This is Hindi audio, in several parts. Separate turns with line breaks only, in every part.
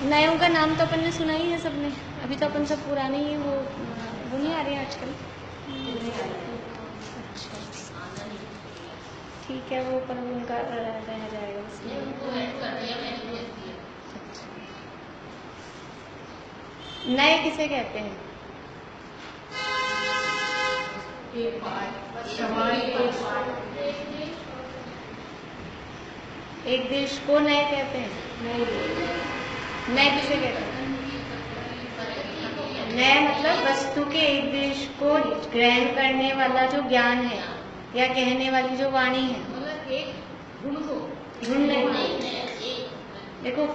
नयों का नाम तो अपन ने सुना ही है सबने, अभी तो अपन सब पुराने ही वो नहीं आ रहे हैं आजकल। अच्छा ठीक है, वो पर उनका रह जाएगा इसमें। नए किसे कहते हैं? एक देश को नए कहते हैं। नए किसे कहते हैं? नए मतलब वस्तु के एक देश को ग्रहण करने वाला जो ज्ञान है या कहने वाली जो वाणी है, एक गुण नहीं। देखो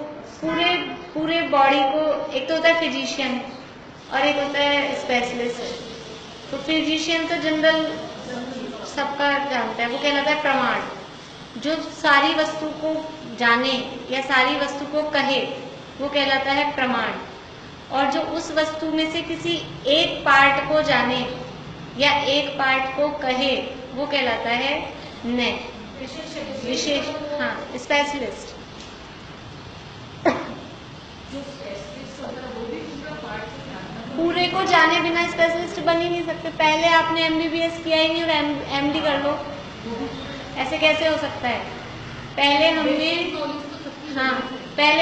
पूरे बॉडी को, एक तो होता है फिजिशियन और एक होता है स्पेशलिस्ट। तो फिजिशियन तो जनरल सबका जानता है, वो कहलाता है प्रमाण। जो सारी वस्तु को जाने या सारी वस्तु को कहे वो कहलाता है प्रमाण। और जो उस वस्तु में से किसी एक पार्ट को जाने या एक पार्ट को कहे वो कहलाता है नए, विशेष। हाँ, स्पेशलिस्ट। पूरे को जाने बिना स्पेशलिस्ट बन ही नहीं सकते। पहले आपने एमबीबीएस किया ही नहीं और एमडी कर लो, ऐसे कैसे हो सकता है? पहले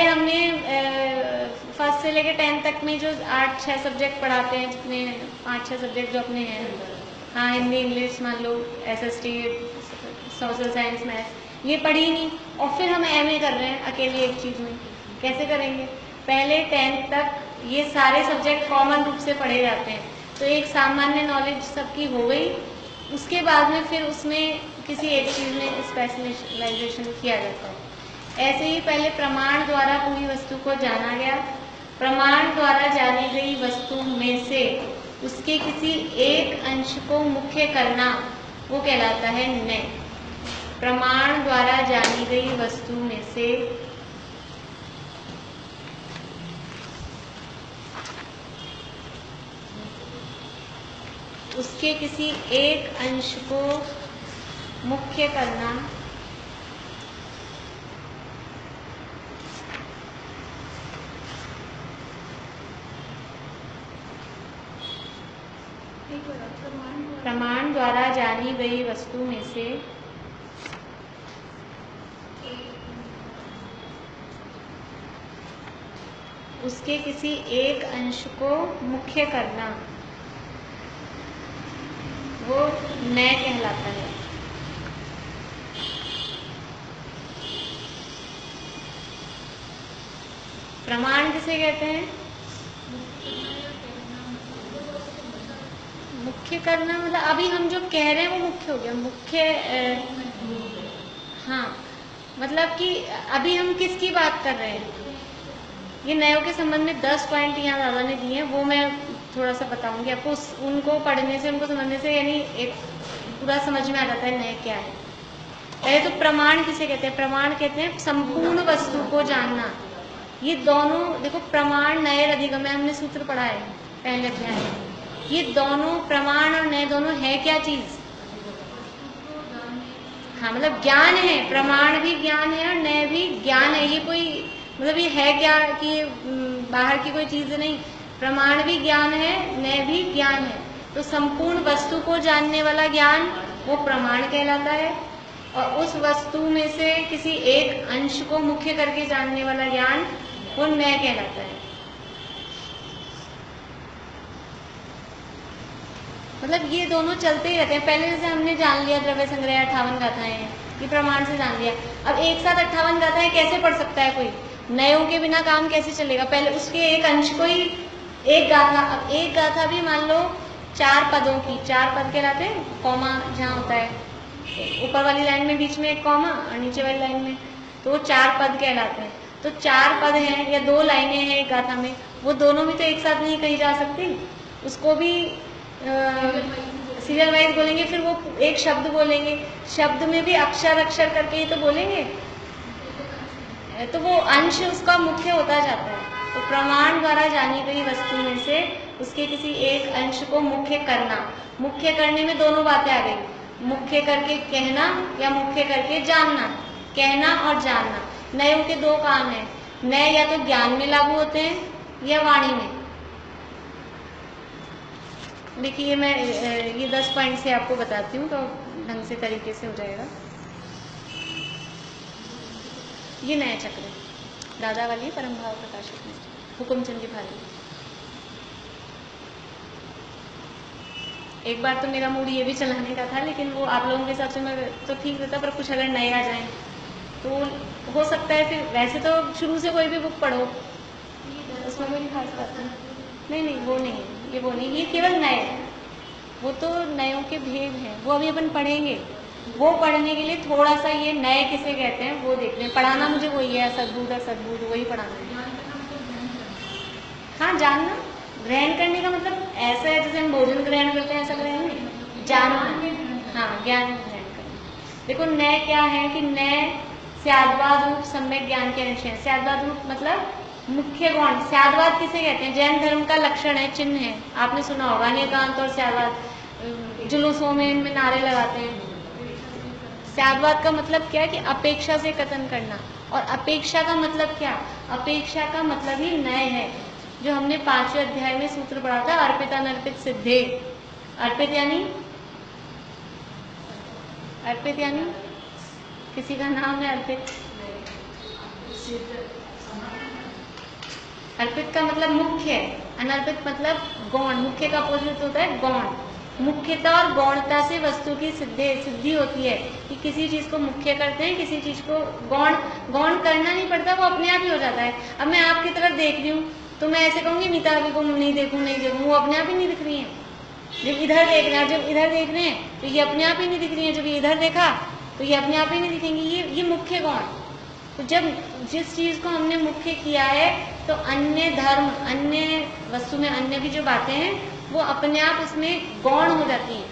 हमने फर्स्ट से लेकर 10 तक में जो 8-6 सब्जेक्ट पढ़ाते हैं, जितने 5-6 सब्जेक्ट जो अपने हैं, हाँ, हिंदी, इंग्लिश, मान लो एसएसटी, सोशल साइंस, मैथ्स, ये पढ़ी नहीं और फिर हम एमए कर रहे हैं अकेले एक चीज में, कैसे करेंगे? पहले 10 तक ये सारे सब्जेक्ट कॉमन रूप से पढ़े जाते हैं, तो एक सामान्य नॉलेज सबकी हो गई। उसके बाद में फिर उसमें किसी एक चीज में स्पेशलाइजेशन किया जाता है। ऐसे ही पहले प्रमाण द्वारा पूरी वस्तु को जाना गया। प्रमाण द्वारा जानी गई वस्तु में से उसके किसी एक अंश को मुख्य करना वो कहलाता है नए। प्रमाण द्वारा जानी गई वस्तु में से उसके किसी एक अंश को मुख्य करना प्रमाण द्वारा जानी गई वस्तु में से उसके किसी एक अंश को मुख्य करना वो नए कहलाता है। प्रमाण किसे कहते हैं? मुख्य करना मतलब अभी हम जो कह रहे हैं वो मुख्य हो गया। मुख्य हाँ, मतलब कि अभी हम किसकी बात कर रहे हैं? ये नयों के संबंध में 10 पॉइंट यहाँ दादा ने दिए हैं, वो मैं थोड़ा सा बताऊंगी आपको। उनको पढ़ने से, उनको समझने से यानी एक पूरा समझ में आ जाता है नए क्या है। पहले तो प्रमाण किसे कहते हैं? प्रमाण कहते हैं संपूर्ण वस्तु को जानना। ये दोनों देखो, प्रमाण नए अधिगम में हमने सूत्र पढ़ा है पहले अध्याय में। ये दोनों प्रमाण और नए दोनों है क्या चीज? हाँ, मतलब ज्ञान है। प्रमाण भी ज्ञान है और नए भी ज्ञान है। ये कोई मतलब ये है क्या कि बाहर की कोई चीज नहीं। प्रमाण भी ज्ञान है, नए भी ज्ञान है। तो संपूर्ण वस्तु को जानने वाला ज्ञान वो प्रमाण कहलाता है और उस वस्तु में से किसी एक अंश को मुख्य करके जानने वाला ज्ञान वो नए कहलाता है। मतलब ये दोनों चलते ही रहते हैं। पहले जैसे हमने जान लिया द्रव्य संग्रह 58 गाथाएं हैं, ये प्रमाण से जान लिया। अब एक साथ 58 गाथाएं कैसे पढ़ सकता है कोई? नयों के बिना काम कैसे चलेगा? पहले उसके एक अंश को ही एक गाथा। अब एक गाथा भी मान लो 4 पदों की, 4 पद कहलाते हैं, कॉमा जहाँ होता है, ऊपर वाली लाइन में बीच में एक कॉमा और नीचे वाली लाइन में, तो वो 4 पद कहलाते हैं। तो 4 पद हैं या 2 लाइनें हैं एक गाथा में, वो दोनों भी तो एक साथ नहीं कही जा सकती। उसको भी सीरियल वाइज बोलेंगे, फिर वो एक शब्द बोलेंगे, शब्द में भी अक्षर अक्षर करके ही तो बोलेंगे, तो वो अंश उसका मुख्य होता जाता है। तो प्रमाण द्वारा जानी गई वस्तु में से उसके किसी एक अंश को मुख्य करना। मुख्य करने में दोनों बातें आ गई, मुख्य करके कहना या मुख्य करके जानना। कहना और जानना, नयों के 2 काम हैं। नए या तो ज्ञान में लागू होते हैं या वाणी में। देखिए मैं ये 10 पॉइंट से आपको बताती हूँ तो ढंग से तरीके से हो जाएगा। ये नया चक्र है, दादा वाली परम भाव प्रकाशित में हुकुमचंद की भारी। एक बार तो मेरा मूड ये भी चलाने का था, लेकिन वो आप लोगों के हिसाब से मैं तो ठीक रहता, पर कुछ अगर नए आ जाए तो हो सकता है फिर। वैसे तो शुरू से कोई भी बुक पढ़ो उसमें कोई खास बात नहीं, नहीं वो नहीं है, ये वो नहीं, ये केवल नए है। वो तो नयों के भेद हैं, वो अभी अपन पढ़ेंगे। वो पढ़ने के लिए थोड़ा सा ये नए किसे कहते हैं वो देख लें। पढ़ाना मुझे वही है, सद्बुद्ध वही पढ़ाना है। हाँ, जानना, ग्रहण करने का मतलब ऐसा है जैसे हम भोजन ग्रहण करते हैं, ऐसा ग्रहण नहीं, जानना। हाँ, ज्ञान ग्रहण करना। देखो नए क्या है कि नए स्याद्वाद रूप सम्यक ज्ञान के अंश है। स्याद्वाद रूप मतलब मुख्य गौण। स्याद्वाद किसे कहते हैं? जैन धर्म का लक्षण है, चिन्ह है, आपने सुना होगा। अनेकांत और स्याद्वाद जुलूसों में इनमें नारे लगाते हैं। स्याद्वाद का मतलब क्या है कि अपेक्षा से कथन करना। और अपेक्षा का मतलब क्या? अपेक्षा का मतलब ही नए है, जो हमने 5वें अध्याय में सूत्र पढ़ा था, अर्पित अनर्पित सिद्धे। अर्पित यानी किसी का नाम है अर्पित? अर्पित का मतलब मुख्य है, अनर्पित मतलब गौण। मुख्य का अपोजिट होता है गौण। मुख्यता और गौणता से वस्तु की सिद्धि होती है कि किसी चीज को मुख्य करते हैं, किसी चीज को गौण करना नहीं पड़ता, वो अपने आप ही हो जाता है। अब मैं आपकी तरफ देख रही हूँ तो मैं ऐसे कहूंगी मीता अभी को नहीं देखूं, वो अपने आप ही नहीं दिख रही है। जब इधर देख रहे हैं, जब इधर देख रहे हैं तो ये अपने आप ही नहीं दिख रही है। जब ये इधर देखा तो ये अपने आप ही नहीं दिखेंगी। ये मुख्य गौण। तो जब जिस चीज को हमने मुख्य किया है तो अन्य धर्म, अन्य वस्तु में अन्य की जो बातें हैं वो अपने आप उसमें गौण हो जाती हैं।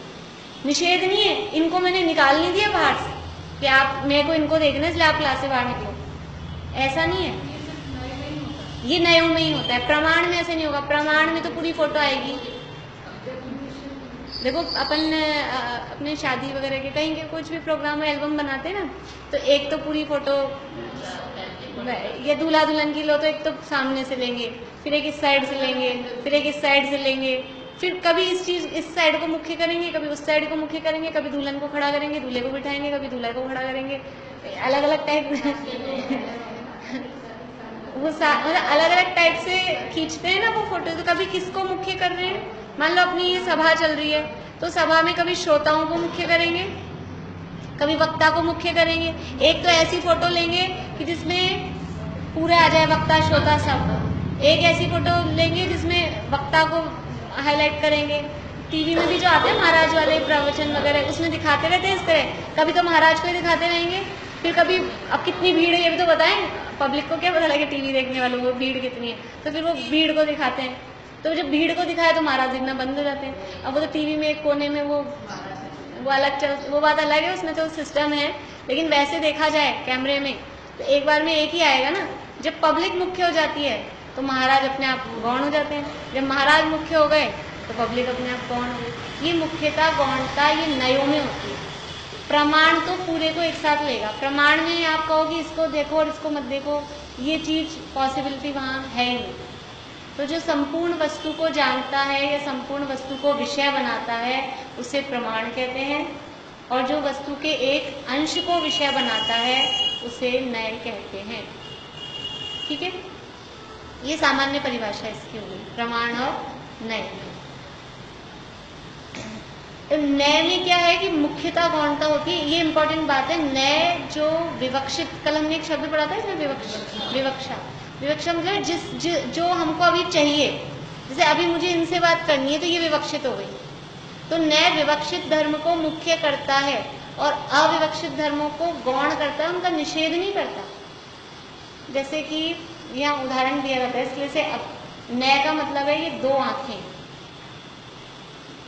निषेध नहीं है, इनको मैंने निकाल नहीं दिया बाहर से कि आप मेरे को इनको देखना इसलिए आप क्लास से बाहर निकलो, ऐसा नहीं है। ये नयों में ही होता है, प्रमाण में ऐसे नहीं होगा। प्रमाण में तो पूरी फोटो आएगी। देखो अपन अपने शादी वगैरह के कहीं के कुछ भी प्रोग्राम में एल्बम बनाते हैं ना, तो एक तो पूरी फोटो, ये दूल्हा दुल्हन की लो तो एक तो सामने से लेंगे, फिर एक इस साइड से लेंगे, फिर एक इस साइड से लेंगे, फिर कभी इस साइड को मुख्य करेंगे, कभी उस साइड को मुख्य करेंगे, कभी दुल्हन को खड़ा करेंगे, दूल्हे को बिठाएंगे, कभी दूल्हा को खड़ा करेंगे, अलग अलग टाइप वो अलग अलग टाइप से खींचते हैं ना वो फोटो। तो कभी किसको मुख्य कर रहे हैं? मान लो अपनी ये सभा चल रही है तो सभा में कभी श्रोताओं को मुख्य करेंगे, कभी वक्ता को मुख्य करेंगे। एक तो ऐसी फोटो लेंगे कि जिसमें पूरे आ जाए वक्ता श्रोता सब। एक ऐसी फोटो लेंगे जिसमें वक्ता को हाईलाइट करेंगे। टीवी में भी जो आते हैं महाराज वाले प्रवचन वगैरह, उसमें दिखाते रहते हैं इस तरह। कभी तो महाराज को ही दिखाते रहेंगे, फिर कभी अब कितनी भीड़ है ये भी तो बताएं। पब्लिक को क्या पता लगे टीवी देखने वालों को भीड़ कितनी है, तो फिर वो भीड़ को दिखाते हैं। तो जब भीड़ को दिखाए तो महाराज दिखना बंद हो जाते हैं। अब वो तो टीवी में एक कोने में वो अलग चल, वो बात अलग है, उसमें तो सिस्टम है। लेकिन वैसे देखा जाए कैमरे में तो एक बार में एक ही आएगा ना। जब पब्लिक मुख्य हो जाती है तो महाराज अपने आप गौण हो जाते हैं। जब महाराज मुख्य हो गए तो पब्लिक अपने आप गौण हो गई। ये मुख्यता गौणता ये नयों में होती है। प्रमाण तो पूरे को एक साथ लेगा। प्रमाण में आप कहो कि इसको देखो और इसको मत देखो, ये चीज पॉसिबिलिटी वहाँ है ही नहीं। तो जो संपूर्ण वस्तु को जानता है या संपूर्ण वस्तु को विषय बनाता है उसे प्रमाण कहते हैं, और जो वस्तु के एक अंश को विषय बनाता है उसे नय कहते हैं। ठीक है, ये सामान्य परिभाषा इसकी होगी, प्रमाण और नय। तो नय में क्या है कि मुख्यता गौणता होती है, ये इंपॉर्टेंट बात है। नय जो विवक्षित, कल हमने एक शब्द पढ़ा था इसमें विवक्षा। विवक्षा मतलब जो हमको अभी चाहिए। जैसे अभी मुझे इनसे बात करनी है तो ये विवक्षित हो गई। तो नय विवक्षित धर्म को मुख्य करता है और अविवक्षित धर्मों को गौण करता है, उनका निषेध नहीं करता। जैसे कि यहाँ उदाहरण दिया जाता है इसलिए से नय का मतलब है ये दो आंखें,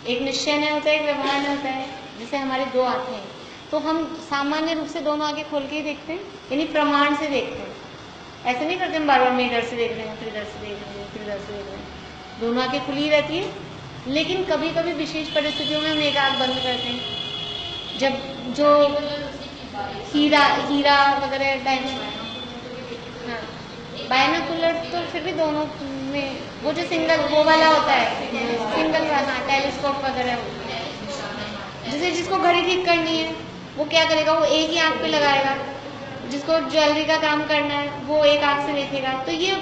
एक निश्चय नय होता है, एक व्यवहार नय होता है। जैसे हमारी दो आंखें हैं तो हम सामान्य रूप से दोनों आंखें खोल के ही देखते हैं, यानी प्रमाण से देखते हैं। ऐसे नहीं करते हम बार बार, मैं इधर से देख रहे हैं, फिर इधर से देख रहे हैं, फिर इधर से देख रहे हैं। दोनों आंखें खुली रहती है, लेकिन कभी कभी विशेष परिस्थितियों में हम एक आंख बंद करते हैं। जब जो हीरा वगैरह डायमंड, हाँ तो फिर भी दोनों में वो जो सिंगल वो वाला होता है, सिंगल वाला टेलीस्कोप वगैरह, जैसे जिसको घड़ी ठीक करनी है वो क्या करेगा, वो एक ही आंख पे लगाएगा, जिसको ज्वेलरी का काम करना है वो एक आंख से देखेगा। तो ये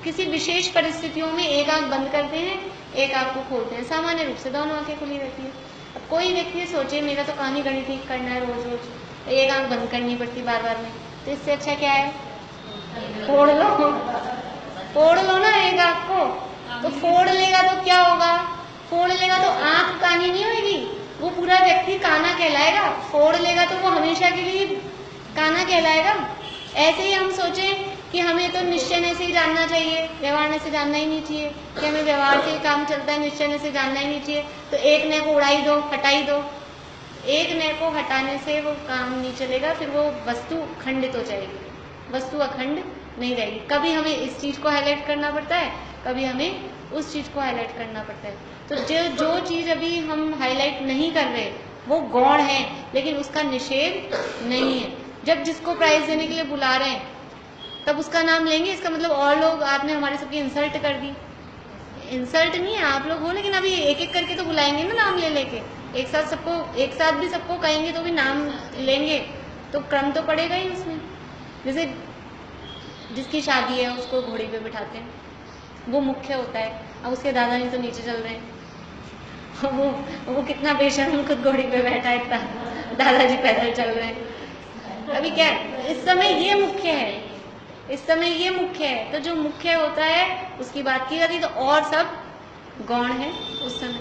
किसी विशेष परिस्थितियों में एक आंख बंद करते हैं, एक आंख को खोलते हैं, सामान्य रूप से दोनों आंखें खुली रहती है। अब कोई व्यक्ति सोचे मेरा तो कहानी घड़ी ठीक करना है रोज रोज, एक आंख बंद करनी पड़ती बार बार में, तो इससे अच्छा क्या है, फोड़ लो ना एक आंख को। तो फोड़ लेगा तो क्या होगा, फोड़ लेगा तो आंख कानी नहीं होगी, वो पूरा व्यक्ति काना कहलाएगा। फोड़ लेगा तो वो हमेशा के लिए काना कहलाएगा। ऐसे ही हम सोचें कि हमें तो निश्चय से ही जानना चाहिए, व्यवहार से जानना ही नहीं चाहिए, कि हमें व्यवहार से ही काम चलता है, निश्चय से जानना ही नहीं चाहिए, तो एक नए को उड़ाई दो, हटाई दो। एक नए को हटाने से वो काम नहीं चलेगा, फिर वो वस्तु खंडित हो जाएगी, वस्तु अखंड नहीं रहेगी। कभी हमें इस चीज को हाईलाइट करना पड़ता है, कभी हमें उस चीज को हाईलाइट करना पड़ता है। तो जो चीज अभी हम हाईलाइट नहीं कर रहे वो गौण है, लेकिन उसका निषेध नहीं है। जब जिसको प्राइज देने के लिए बुला रहे हैं तब उसका नाम लेंगे, इसका मतलब और लोग, आपने हमारे सबकी इंसल्ट कर दी। इंसल्ट नहीं है, आप लोग हो, लेकिन अभी एक एक करके तो बुलाएंगे ना नाम ले लेके, एक साथ भी सबको कहेंगे तो भी नाम लेंगे, तो क्रम तो पड़ेगा ही उसमें। जैसे जिसकी शादी है उसको घोड़ी पे बिठाते हैं, वो मुख्य होता है, अब उसके दादाजी तो नीचे चल रहे हैं, वो कितना बेशर्म खुद घोड़ी पे बैठा है, इतना दादाजी पैदल चल रहे हैं। अभी क्या, इस समय ये मुख्य है, इस समय ये मुख्य है, तो जो मुख्य होता है उसकी बात की जाती है, तो और सब गौण है उस समय।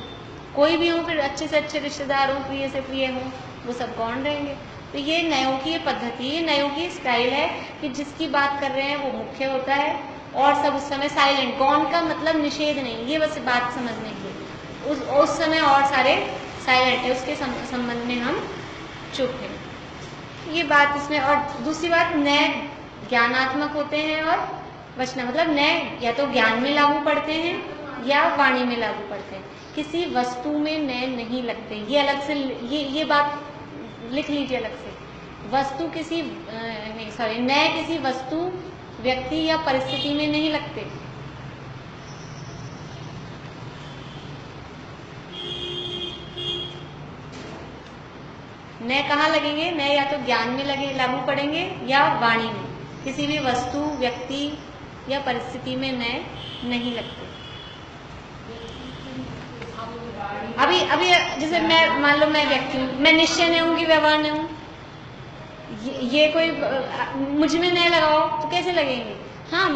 कोई भी हो, फिर अच्छे से अच्छे रिश्तेदार हो, प्रिय से प्रिय हो, वो सब गौण रहेंगे। तो ये नयों की ये पद्धति, ये नयों की स्टाइल है कि जिसकी बात कर रहे हैं वो मुख्य होता है और सब उस समय साइलेंट। गौण का मतलब निषेध नहीं, ये बस बात समझने की, उस समय और सारे साइलेंट है, उसके संबंध में हम चुप हैं, ये बात इसमें। और दूसरी बात, नए ज्ञानात्मक होते हैं और वचना, मतलब नए या तो ज्ञान में लागू पड़ते हैं या वाणी में लागू पड़ते हैं, किसी वस्तु में नए नहीं लगते। ये अलग से ये बात लिख लीजिए अलग से, वस्तु किसी नहीं सॉरी नए किसी वस्तु, व्यक्ति या परिस्थिति में नहीं लगते। नए कहाँ लगेंगे, नए या तो ज्ञान में लगे लागू पड़ेंगे या वाणी में, किसी भी वस्तु, व्यक्ति या परिस्थिति में नए नहीं लगते। अभी जैसे मैं मान लो मैं व्यक्ति हूँ, मैं निश्चय नहीं हूँ कि व्यवहार नहीं हूँ, ये कोई मुझ में नए लगाओ तो कैसे लगेंगे। हाँ,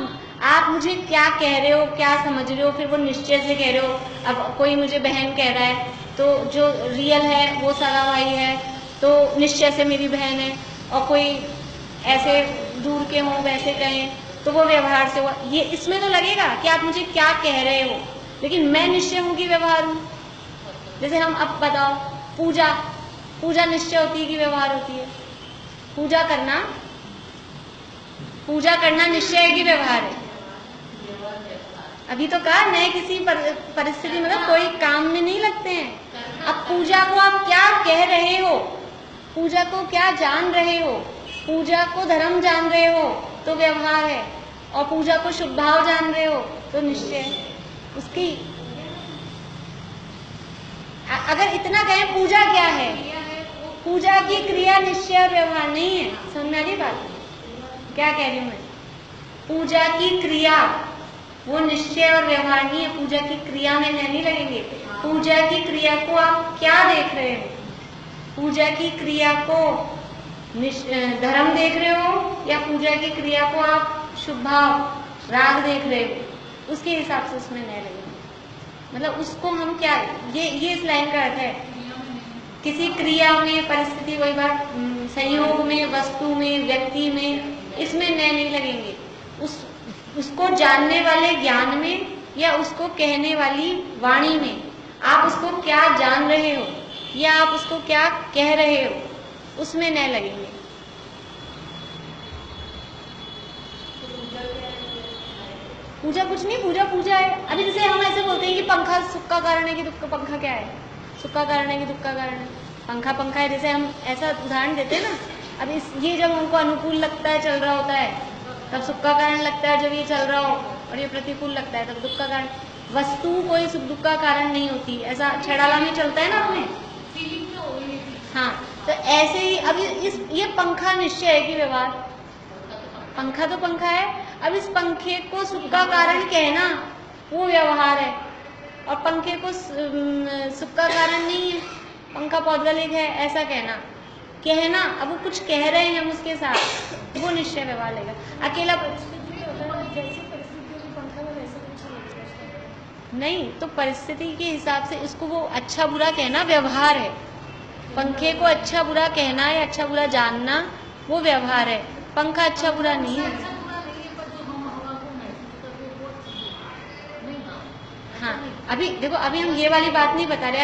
आप मुझे क्या कह रहे हो, क्या समझ रहे हो, फिर वो निश्चय से कह रहे हो। अब कोई मुझे बहन कह रहा है तो जो रियल है वो सगा भाई है, तो निश्चय से मेरी बहन है, और कोई ऐसे दूर के हों वैसे कहें तो वो व्यवहार से हुआ। ये इसमें तो लगेगा कि आप मुझे क्या कह रहे हो, लेकिन मैं निश्चय हूँ कि व्यवहार हूँ। जैसे हम अब बताओ, पूजा निश्चय होती है कि व्यवहार होती है। पूजा करना निश्चय है कि व्यवहार है। अभी तो कहा नए किसी परिस्थिति मतलब कोई काम में नहीं लगते हैं। अब पूजा को आप क्या कह रहे हो, पूजा को क्या जान रहे हो, पूजा को धर्म जान रहे हो तो व्यवहार है, और पूजा को शुभ भाव जान रहे हो तो निश्चय है। उसकी अगर इतना कहें पूजा क्या है, पूजा की क्रिया निश्चय और व्यवहार नहीं है। समझ में आ रही बात क्या कह रही हूँ मैं? पूजा की क्रिया वो निश्चय और व्यवहार नहीं है, पूजा की क्रिया में नहीं लगेंगे। पूजा की क्रिया को आप क्या देख रहे हो, पूजा की क्रिया को धर्म देख रहे हो या पूजा की क्रिया को आप शुभ भाव राग देख रहे हो, उसके हिसाब से उसमें नए लगेंगे। मतलब उसको हम क्या, ये इस लाइन का अर्थ है, किसी क्रिया में, परिस्थिति, वही बात, संयोग में, वस्तु में, व्यक्ति में, इसमें नए नहीं लगेंगे। उसको जानने वाले ज्ञान में या उसको कहने वाली वाणी में आप उसको क्या जान रहे हो या आप उसको क्या कह रहे हो, उसमें नए लगेंगे। पूजा कुछ नहीं, पूजा है। अभी जैसे हम ऐसे बोलते हैं कि पंखा सुख का कारण है कि दुख का, पंखा क्या है, सुख का कारण है कि दुख का कारण है, पंखा है। जैसे हम ऐसा उदाहरण देते हैं ना, अब ये जब हमको अनुकूल लगता है, चल रहा होता है, तब सुख का कारण लगता है। जब ये चल रहा हो और ये प्रतिकूल लगता है, तब दुख का कारण। वस्तु कोई सुख दुख का कारण नहीं होती, ऐसा छड़ाला में चलता है ना अपने। हाँ, तो ऐसे ही अब ये पंखा निश्चय है कि व्यवहार, पंखा तो पंखा है। अब इस पंखे को सुख का कारण कहना वो व्यवहार है, और पंखे को सुख का कारण नहीं है, पंखा पौद्गलिक है ऐसा कहना, अब वो कुछ कह रहे हैं हम उसके साथ, वो निश्चय व्यवहार लेगा। अकेला नहीं, तो परिस्थिति के हिसाब से इसको वो अच्छा बुरा कहना व्यवहार है। पंखे को अच्छा बुरा कहना या अच्छा बुरा जानना वो व्यवहार है, पंखा अच्छा बुरा नहीं है। हाँ, अभी देखो, अभी हम ये वाली बात नहीं बता रहे,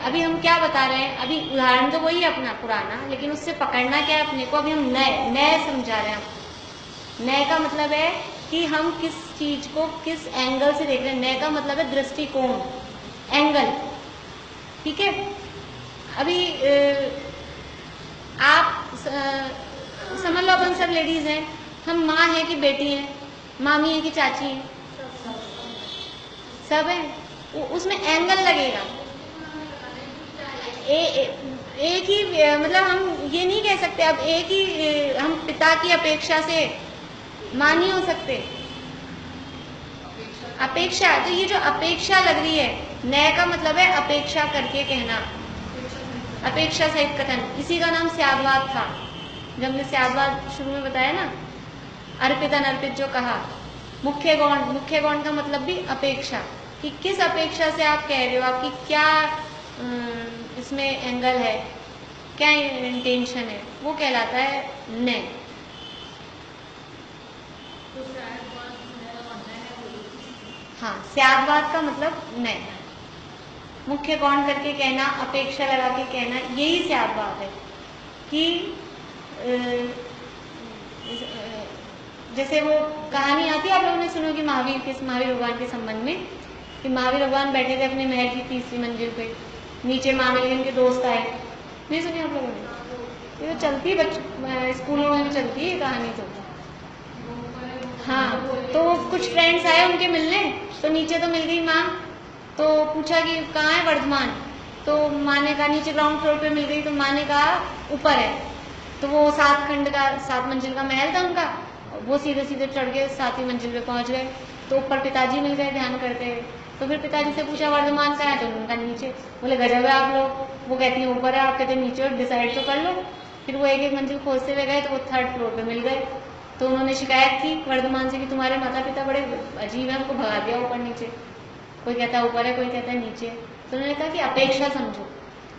अभी हम क्या बता रहे हैं, अभी उदाहरण तो वही है अपना पुराना, लेकिन उससे पकड़ना क्या है अपने को, अभी हम नए समझा रहे हैं। नए का मतलब है कि हम किस चीज को किस एंगल से देख रहे हैं। नए का मतलब है दृष्टिकोण, एंगल, ठीक है। अभी आप समझ लो अपन सब लेडीज हैं, हम माँ हैं कि बेटी हैं, मामी है कि चाची है, सब है, उसमें एंगल लगेगा। एक ही मतलब हम ये नहीं कह सकते अब एक ही हम पिता की अपेक्षा से मां नहीं हो सकते। अपेक्षा, तो ये जो अपेक्षा लग रही है, नए का मतलब है अपेक्षा करके कहना, अपेक्षा सहित कथन, इसी का नाम स्यादवाद था। जब हमने स्यादवाद शुरू में बताया ना, अर्पित अनर्पित जो कहा, मुख्य गौण का मतलब भी अपेक्षा, कि किस अपेक्षा से आप कह रहे हो, आपकी क्या इसमें एंगल है, क्या इंटेंशन है, वो कहलाता है नए। हाँ, स्यादवाद का मतलब नए, मुख्य गौण करके कहना, अपेक्षा लगा के कहना, यही स्यादवाद है। कि जैसे वो कहानी आती है, आप लोगों ने सुनी कि महावीर भगवान के संबंध में, कि महावीर भगवान बैठे थे अपने महल की 3री मंजिल पे, नीचे मामे के दोस्त आए, नहीं सुनी आप लोगों ने? ये तो चलती है स्कूलों में भी चलती है कहानी तो। हाँ, तो कुछ फ्रेंड्स आए उनके मिलने, तो नीचे तो मिल गई माँ, तो पूछा कि कहाँ है वर्धमान, तो माँ ने कहा नीचे ग्राउंड फ्लोर पे मिल गई, तो माँ ने कहा ऊपर है। तो वो 7 मंजिल का महल था उनका, वो सीधे सीधे चढ़ के 7वीं मंजिल पे पहुंच गए। तो ऊपर पिताजी मिल गए ध्यान करते हुए, तो फिर पिताजी से पूछा वर्धमान का है, तो उनका नीचे। बोले गजब है आप लोग, वो कहती है ऊपर है, आप कहते हैं नीचे, डिसाइड तो कर लो। फिर वो एक मंजिल खोजते हुए गए, तो वो 3rd फ्लोर पे मिल गए। तो उन्होंने शिकायत की वर्धमान से कि तुम्हारे माता पिता बड़े अजीब है, हमको भगा दिया ऊपर नीचे, कोई कहता है ऊपर है, कोई कहता है नीचे। तो उन्होंने कहा कि अपेक्षा समझो,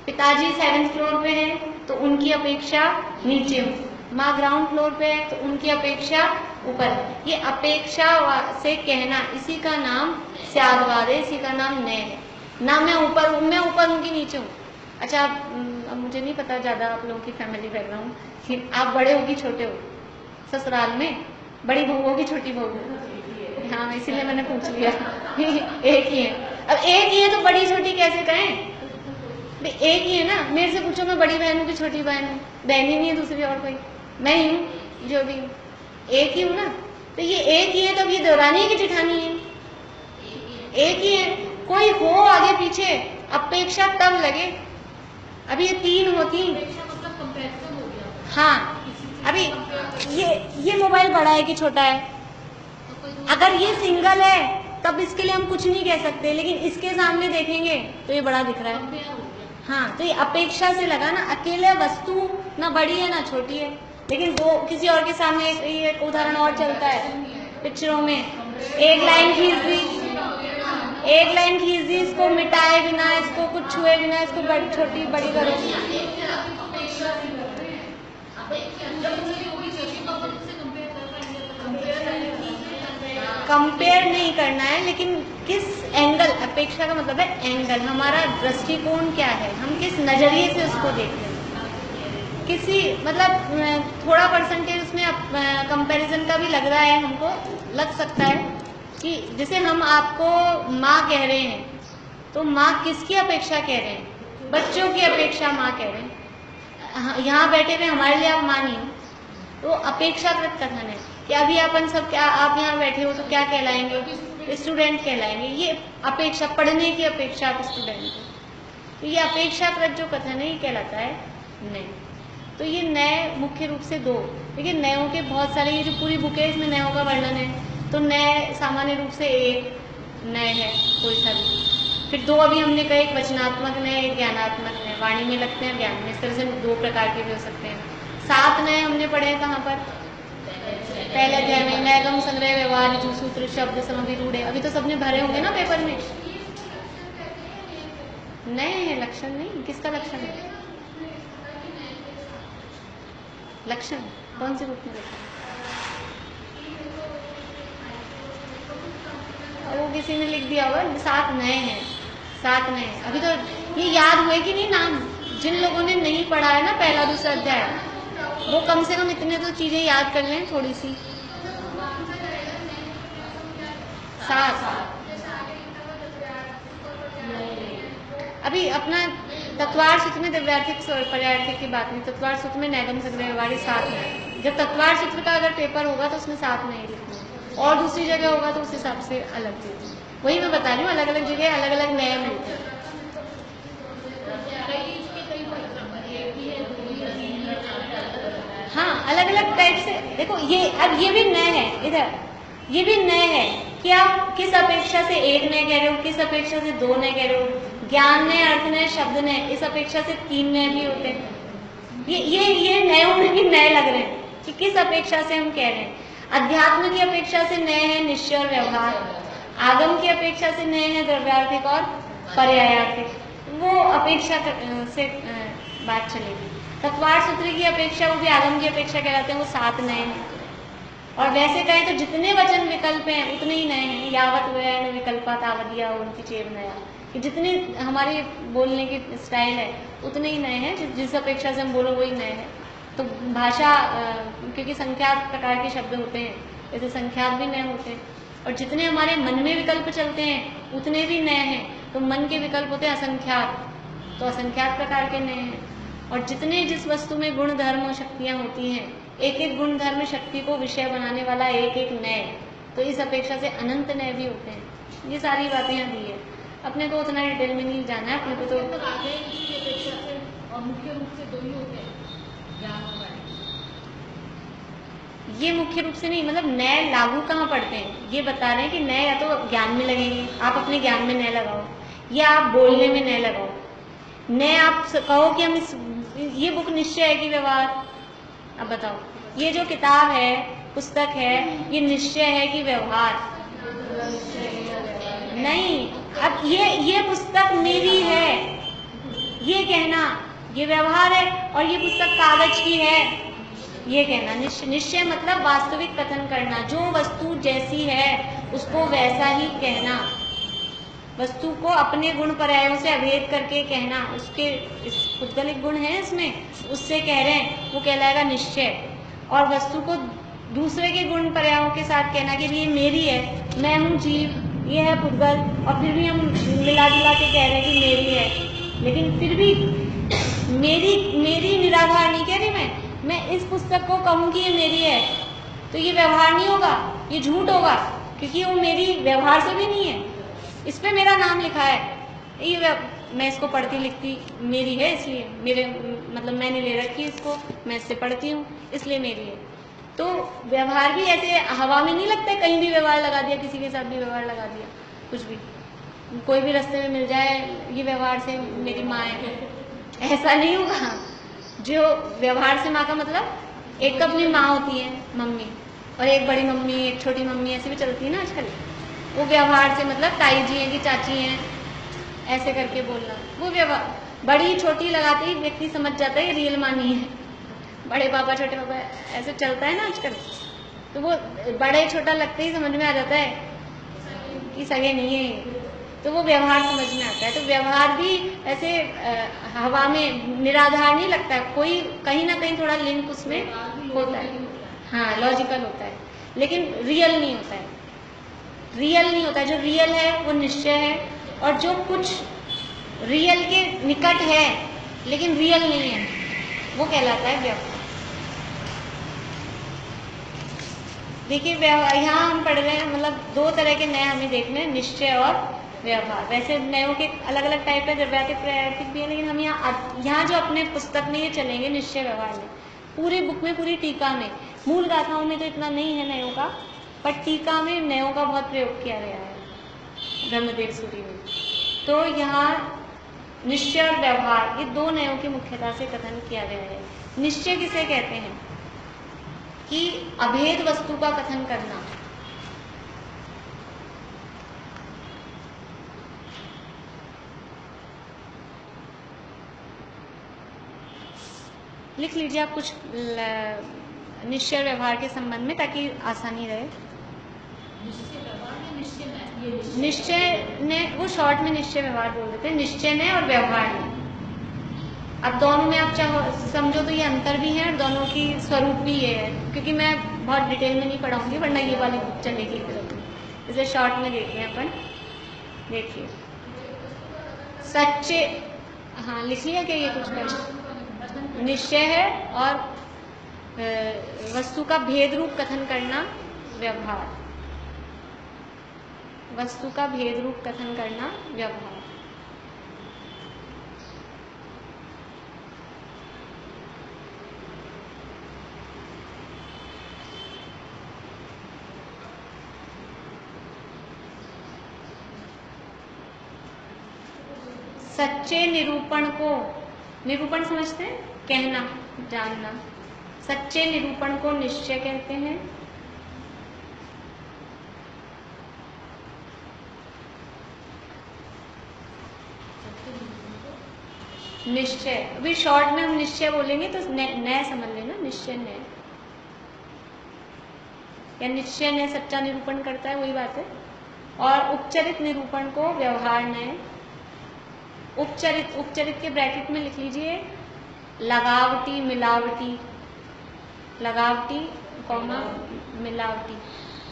पिताजी 7th फ्लोर पे है तो उनकी अपेक्षा नीचे हो, माँ ग्राउंड फ्लोर पे है तो उनकी अपेक्षा ऊपर। ये अपेक्षा से कहना, इसी का नाम स्यादवाद है, इसी का नाम नए है। ना मैं ऊपर हूँ कि नीचे हूँ। अच्छा, अब मुझे नहीं पता ज्यादा आप लोगों की फैमिली बैकग्राउंड, कि आप बड़े हो कि छोटे हो ससुराल में, बड़ी बहू हो कि छोटी बहू हो? हाँ, इसीलिए मैंने पूछ लिया। एक ही है। अब एक ही है तो बड़ी छोटी कैसे कहें, एक ही है ना। मेरे से पूछो मैं बड़ी बहन हूँ कि छोटी बहन हूँ, बहन ही नहीं है दूसरी और कोई, मैं ही हूँ जो भी, एक ही हूँ ना। तो ये एक ही है, तो अब ये दोहरानी है कि जिठानी है? एक ही है। कोई हो आगे पीछे, अपेक्षा तब लगे। अभी ये 3 होती, हाँ। अभी ये मोबाइल बड़ा है कि छोटा है, अगर ये सिंगल है तब इसके लिए हम कुछ नहीं कह सकते, लेकिन इसके सामने देखेंगे तो ये बड़ा दिख रहा है। हाँ, तो ये अपेक्षा से लगा ना। अकेले वस्तु ना बड़ी है ना छोटी है, लेकिन दो किसी और के सामने एक उदाहरण और चलता है पिक्चरों में, एक लाइन खींच दी, इसको मिटाए बिना, इसको कुछ छुए बिना, इसको छोटी बड़ी करो। कंपेयर नहीं करना है, लेकिन किस एंगल, अपेक्षा का मतलब है एंगल, हमारा दृष्टिकोण क्या है, हम किस नजरिए से उसको देखते हैं। किसी मतलब थोड़ा परसेंटेज उसमें कंपैरिजन का भी लग रहा है, हमको लग सकता है कि जैसे हम आपको माँ कह रहे हैं, तो माँ किसकी अपेक्षा कह रहे हैं? बच्चों की अपेक्षा माँ कह रहे हैं। यहाँ बैठे हुए हमारे लिए आप माँ नहीं हो, तो अपेक्षाकृत कथन है। कि अभी अपन सब क्या, आप यहाँ बैठे हो तो क्या कहलाएंगे? स्टूडेंट कहलाएंगे। ये अपेक्षा, पढ़ने की अपेक्षा आप स्टूडेंट हो, तो ये अपेक्षाकृत जो कथन है ये कहलाता है नए। तो ये नए मुख्य रूप से दो, देखिए नयों के बहुत सारे, ये जो पूरी बुक है इसमें नयों का वर्णन है। तो नए सामान्य रूप से एक नए है कोई सा भी, फिर दो अभी हमने कहा, एक वचनात्मक नए, एक ज्ञानात्मक नए, वाणी में लगते हैं ज्ञान में, इस तरह से दो प्रकार के भी हो सकते हैं। 7 नए हमने पढ़े हैं कहाँ पर? पहले अध्याय में, नैगम, संग्रह, व्यवहार, ऋजु, सूत्र, शब्द, समभिरूढ़। अभी तो सबने भरे होंगे ना पेपर में। नए हैं, लक्षण नहीं। किसका लक्षण है? लक्षण कौन से रूप में लिखा है? वो किसी ने लिख दिया होगा। 7 नए हैं, 7 नए। अभी तो ये याद हुए कि नहीं नाम? जिन लोगों ने नहीं पढ़ा है ना पहला दूसरा अध्याय, वो कम से कम इतने तो चीजें याद कर लें थोड़ी सी। 7 अभी अपना तत्वार सूत्र में द्रव्यार्थिक पर्यायार्थिक की बात नहीं, तत्वार सूत्र में नैगम, संग्रह, व्यवहार 7 है। जब तत्वार सूत्र का अगर पेपर होगा तो उसमें 7 नहीं लिखना, और दूसरी जगह होगा तो उस हिसाब से अलग लिखना। वही मैं बता रही हूँ, अलग अलग जगह अलग अलग नए मिलते हैं। हाँ, अलग अलग टाइप से। देखो ये, अब ये भी नए है, इधर ये भी नए है कि आप किस अपेक्षा से एक नए कह रहे हो, किस अपेक्षा से 2 नए कह रहे हो। ज्ञान नए, अर्थ नए, शब्द नए, इस अपेक्षा से 3 नए भी होते हैं। ये नयों में भी नए लग रहे हैं कि किस अपेक्षा से हम कह रहे हैं। अध्यात्म की अपेक्षा से नए हैं निश्चय और व्यवहार, आगम की अपेक्षा से नए हैं द्रव्यार्थिक और पर्यायार्थिक। वो अपेक्षा से बात चलेगी। तत्वार सूत्र की अपेक्षा, वो भी आगम की अपेक्षा कहलाते हैं, वो 7 नए हैं। और वैसे कहें तो जितने वचन विकल्प हैं उतने ही नए हैं। यावत वयन विकल्पा तावदिया उनकी चेव नया, कि जितने हमारे बोलने की स्टाइल है उतने ही नए हैं, जिस अपेक्षा से हम बोलो वही नए हैं। तो भाषा, क्योंकि संख्यात प्रकार के शब्द होते हैं, जैसे संख्यात भी नए होते हैं। और जितने हमारे मन में विकल्प चलते हैं उतने भी नए हैं। तो मन के विकल्प होते हैं असंख्यात, तो असंख्यात प्रकार के नए हैं। और जितने जिस वस्तु में गुण, धर्म और शक्तियाँ होती हैं, एक एक गुण, धर्म, शक्ति को विषय बनाने वाला एक एक नए, तो इस अपेक्षा से अनंत नए भी होते हैं। ये सारी बातें यहाँ दी है, अपने को उतना डिटेल में नहीं जाना है। अपने को तो
आगे की अपेक्षा से और मुख्य रूप से 2 ही होते हैं, ज्ञान और वाणी।
ये मुख्य रूप से नहीं, मतलब नए लागू कहाँ पड़ते हैं ये बता रहे हैं कि नए या तो ज्ञान में लगेंगे, आप अपने ज्ञान में नए लगाओ, या आप बोलने में नए लगाओ। नए आप कहो कि हम ये बुक निश्चय है कि व्यवहार? अब बताओ, ये जो किताब है, पुस्तक है, ये निश्चय है कि व्यवहार? नहीं। अब ये पुस्तक मेरी है ये कहना, ये व्यवहार है। और ये पुस्तक कागज की है ये कहना। निश्चय मतलब वास्तविक कथन करना, जो वस्तु जैसी है उसको वैसा ही कहना, वस्तु को अपने गुण पर्यायों से अभेद करके कहना। उसके पुद्गलिक गुण है इसमें, उससे कह रहे हैं, वो कहलाएगा निश्चय। और वस्तु को दूसरे के गुण पर्यायों के साथ कहना कि ये मेरी है, मैं हूँ जीव, ये है पुद्गल, और फिर भी हम मिला जुला के कह रहे हैं कि मेरी है। लेकिन फिर भी मेरी निराधार नहीं कह रही मैं इस पुस्तक को कहूँ कि ये मेरी है, तो ये व्यवहार नहीं होगा, ये झूठ होगा, क्योंकि वो मेरी व्यवहार से भी नहीं है। इस पे मेरा नाम लिखा है, ये मैं इसको पढ़ती लिखती मेरी है, इसलिए मेरे मतलब मैंने ले रखी इसको, मैं इससे पढ़ती हूँ इसलिए मेरी है। तो व्यवहार भी ऐसे हवा में नहीं लगता है, कहीं भी व्यवहार लगा दिया, किसी के साथ भी व्यवहार लगा दिया, कुछ भी, कोई भी रास्ते में मिल जाए, ये व्यवहार से मेरी माँ है, ऐसा नहीं होगा। जो व्यवहार से माँ का मतलब, एक तो अपनी माँ होती है मम्मी, और एक बड़ी मम्मी, एक छोटी मम्मी, ऐसी भी चलती है ना आजकल। वो व्यवहार से मतलब ताई जी हैं कि चाची हैं, ऐसे करके बोलना, वो व्यवहार। बड़ी छोटी लगाते ही व्यक्ति समझ जाता है ये रियल माँ नहीं है, बड़े पापा छोटे पापा ऐसे चलता है ना आजकल, तो वो बड़े छोटा लगते ही समझ में आ जाता है कि सगे नहीं है, तो वो व्यवहार समझ में आता है। तो व्यवहार भी ऐसे हवा में निराधार नहीं लगता है, कोई कहीं ना कहीं थोड़ा लिंक उसमें होता है, हाँ लॉजिकल होता है, लेकिन रियल नहीं होता है। रियल नहीं होता है, जो रियल है वो निश्चय है, और जो कुछ रियल के निकट है लेकिन रियल नहीं है वो कहलाता है व्यवहार। देखिए यहाँ हम पढ़ रहे हैं, मतलब दो तरह के नए हमें देखने हैं, निश्चय और व्यवहार। वैसे नयों के अलग अलग टाइप है, द्रव्यातीत प्रयातिक भी है, लेकिन हम यहाँ जो अपने पुस्तक में ये चलेंगे निश्चय व्यवहार में। पूरी बुक में, पूरी टीका में, मूल गाथाओं में तो इतना नहीं है नयों का, पर टीका में नयों का बहुत प्रयोग किया गया है ब्रह्मदेव सूरी में। तो यहाँ निश्चय और व्यवहार, ये दो नयों की मुख्यता से कथन किया गया है। निश्चय किसे कहते हैं कि अभेद वस्तु का कथन करना। लिख लीजिए आप कुछ निश्चय और व्यवहार के संबंध में, ताकि आसानी रहे। निश्चय ने, वो शॉर्ट में निश्चय व्यवहार बोल देते हैं, निश्चय ने और व्यवहार ने। अब दोनों में आप चाहो समझो तो ये अंतर भी है और दोनों की स्वरूप भी ये है, क्योंकि मैं बहुत डिटेल में नहीं पढ़ाऊंगी, वरना ये वाली बुक चलेगी फिर अपनी, इसे शॉर्ट में देखते हैं अपन। देखिए सच्चे, हाँ लिख लिया क्या ये कुछ कर? निश्चय है और वस्तु का भेद रूप कथन करना व्यवहार, वस्तु का भेद रूप कथन करना व्यवहार। सच्चे निरूपण को, निरूपण समझते हैं, कहना, जानना। सच्चे निरूपण को निश्चय कहते हैं। निश्चय, अभी शॉर्ट में हम निश्चय बोलेंगे तो नए समझ लेना, निश्चय नए या निश्चय ने सच्चा निरूपण करता है, वही बात है। और उपचरित निरूपण को व्यवहार नए। उपचरित, उपचरित के ब्रैकेट में लिख लीजिए लगावटी, मिलावटी, लगावटी कॉमा मिलावटी।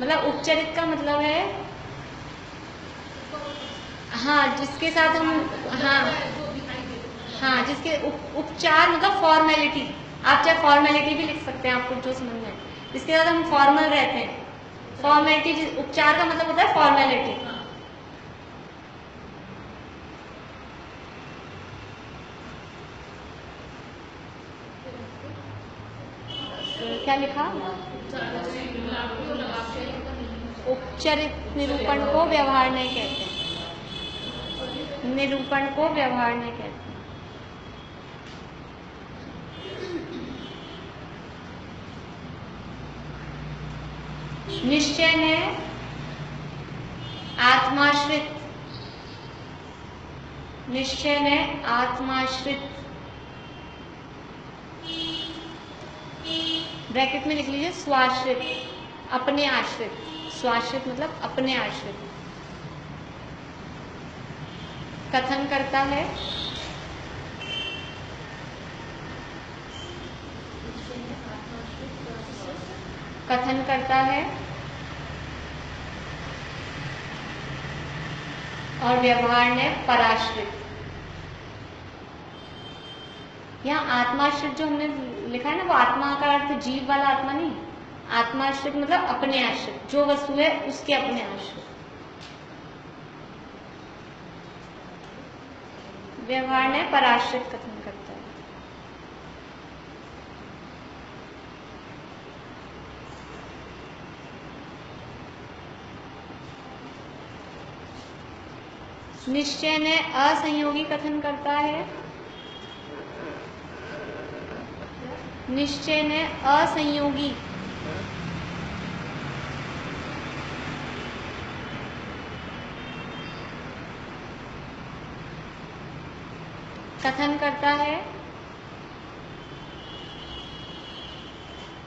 मतलब उपचरित का मतलब है, हाँ जिसके साथ हम, हाँ जिसके उपचार मतलब फॉर्मेलिटी, आप चाहे फॉर्मेलिटी भी लिख सकते हैं, आपको जो समझ में है, जिसके साथ हम फॉर्मल रहते हैं। फॉर्मेलिटी, उपचार का मतलब होता है फॉर्मेलिटी। क्या लिखा? उपचरित निरूपण को व्यवहार नहीं कहते हैं, निरूपण को व्यवहार नहीं कहते हैं। निश्चय ने आत्माश्रित, निश्चय ने आत्माश्रित, ब्रैकेट में लिख लीजिए स्वाश्रित, अपने आश्रित। स्वाश्रित मतलब अपने आश्रित कथन करता है। कथन करता है और व्यवहार ने पराश्रित। यहाँ आत्माश्रित जो हमने लिखा है ना, वो आत्मा का अर्थ जीव वाला आत्मा नहीं, आत्माश्रित मतलब अपने आश्रित, जो वस्तु है उसके अपने आश्रित। व्यवहार ने पराश्रित कथन करता है। निश्चय ने असंयोगी कथन करता है। निश्चय ने असंयोगी कथन करता है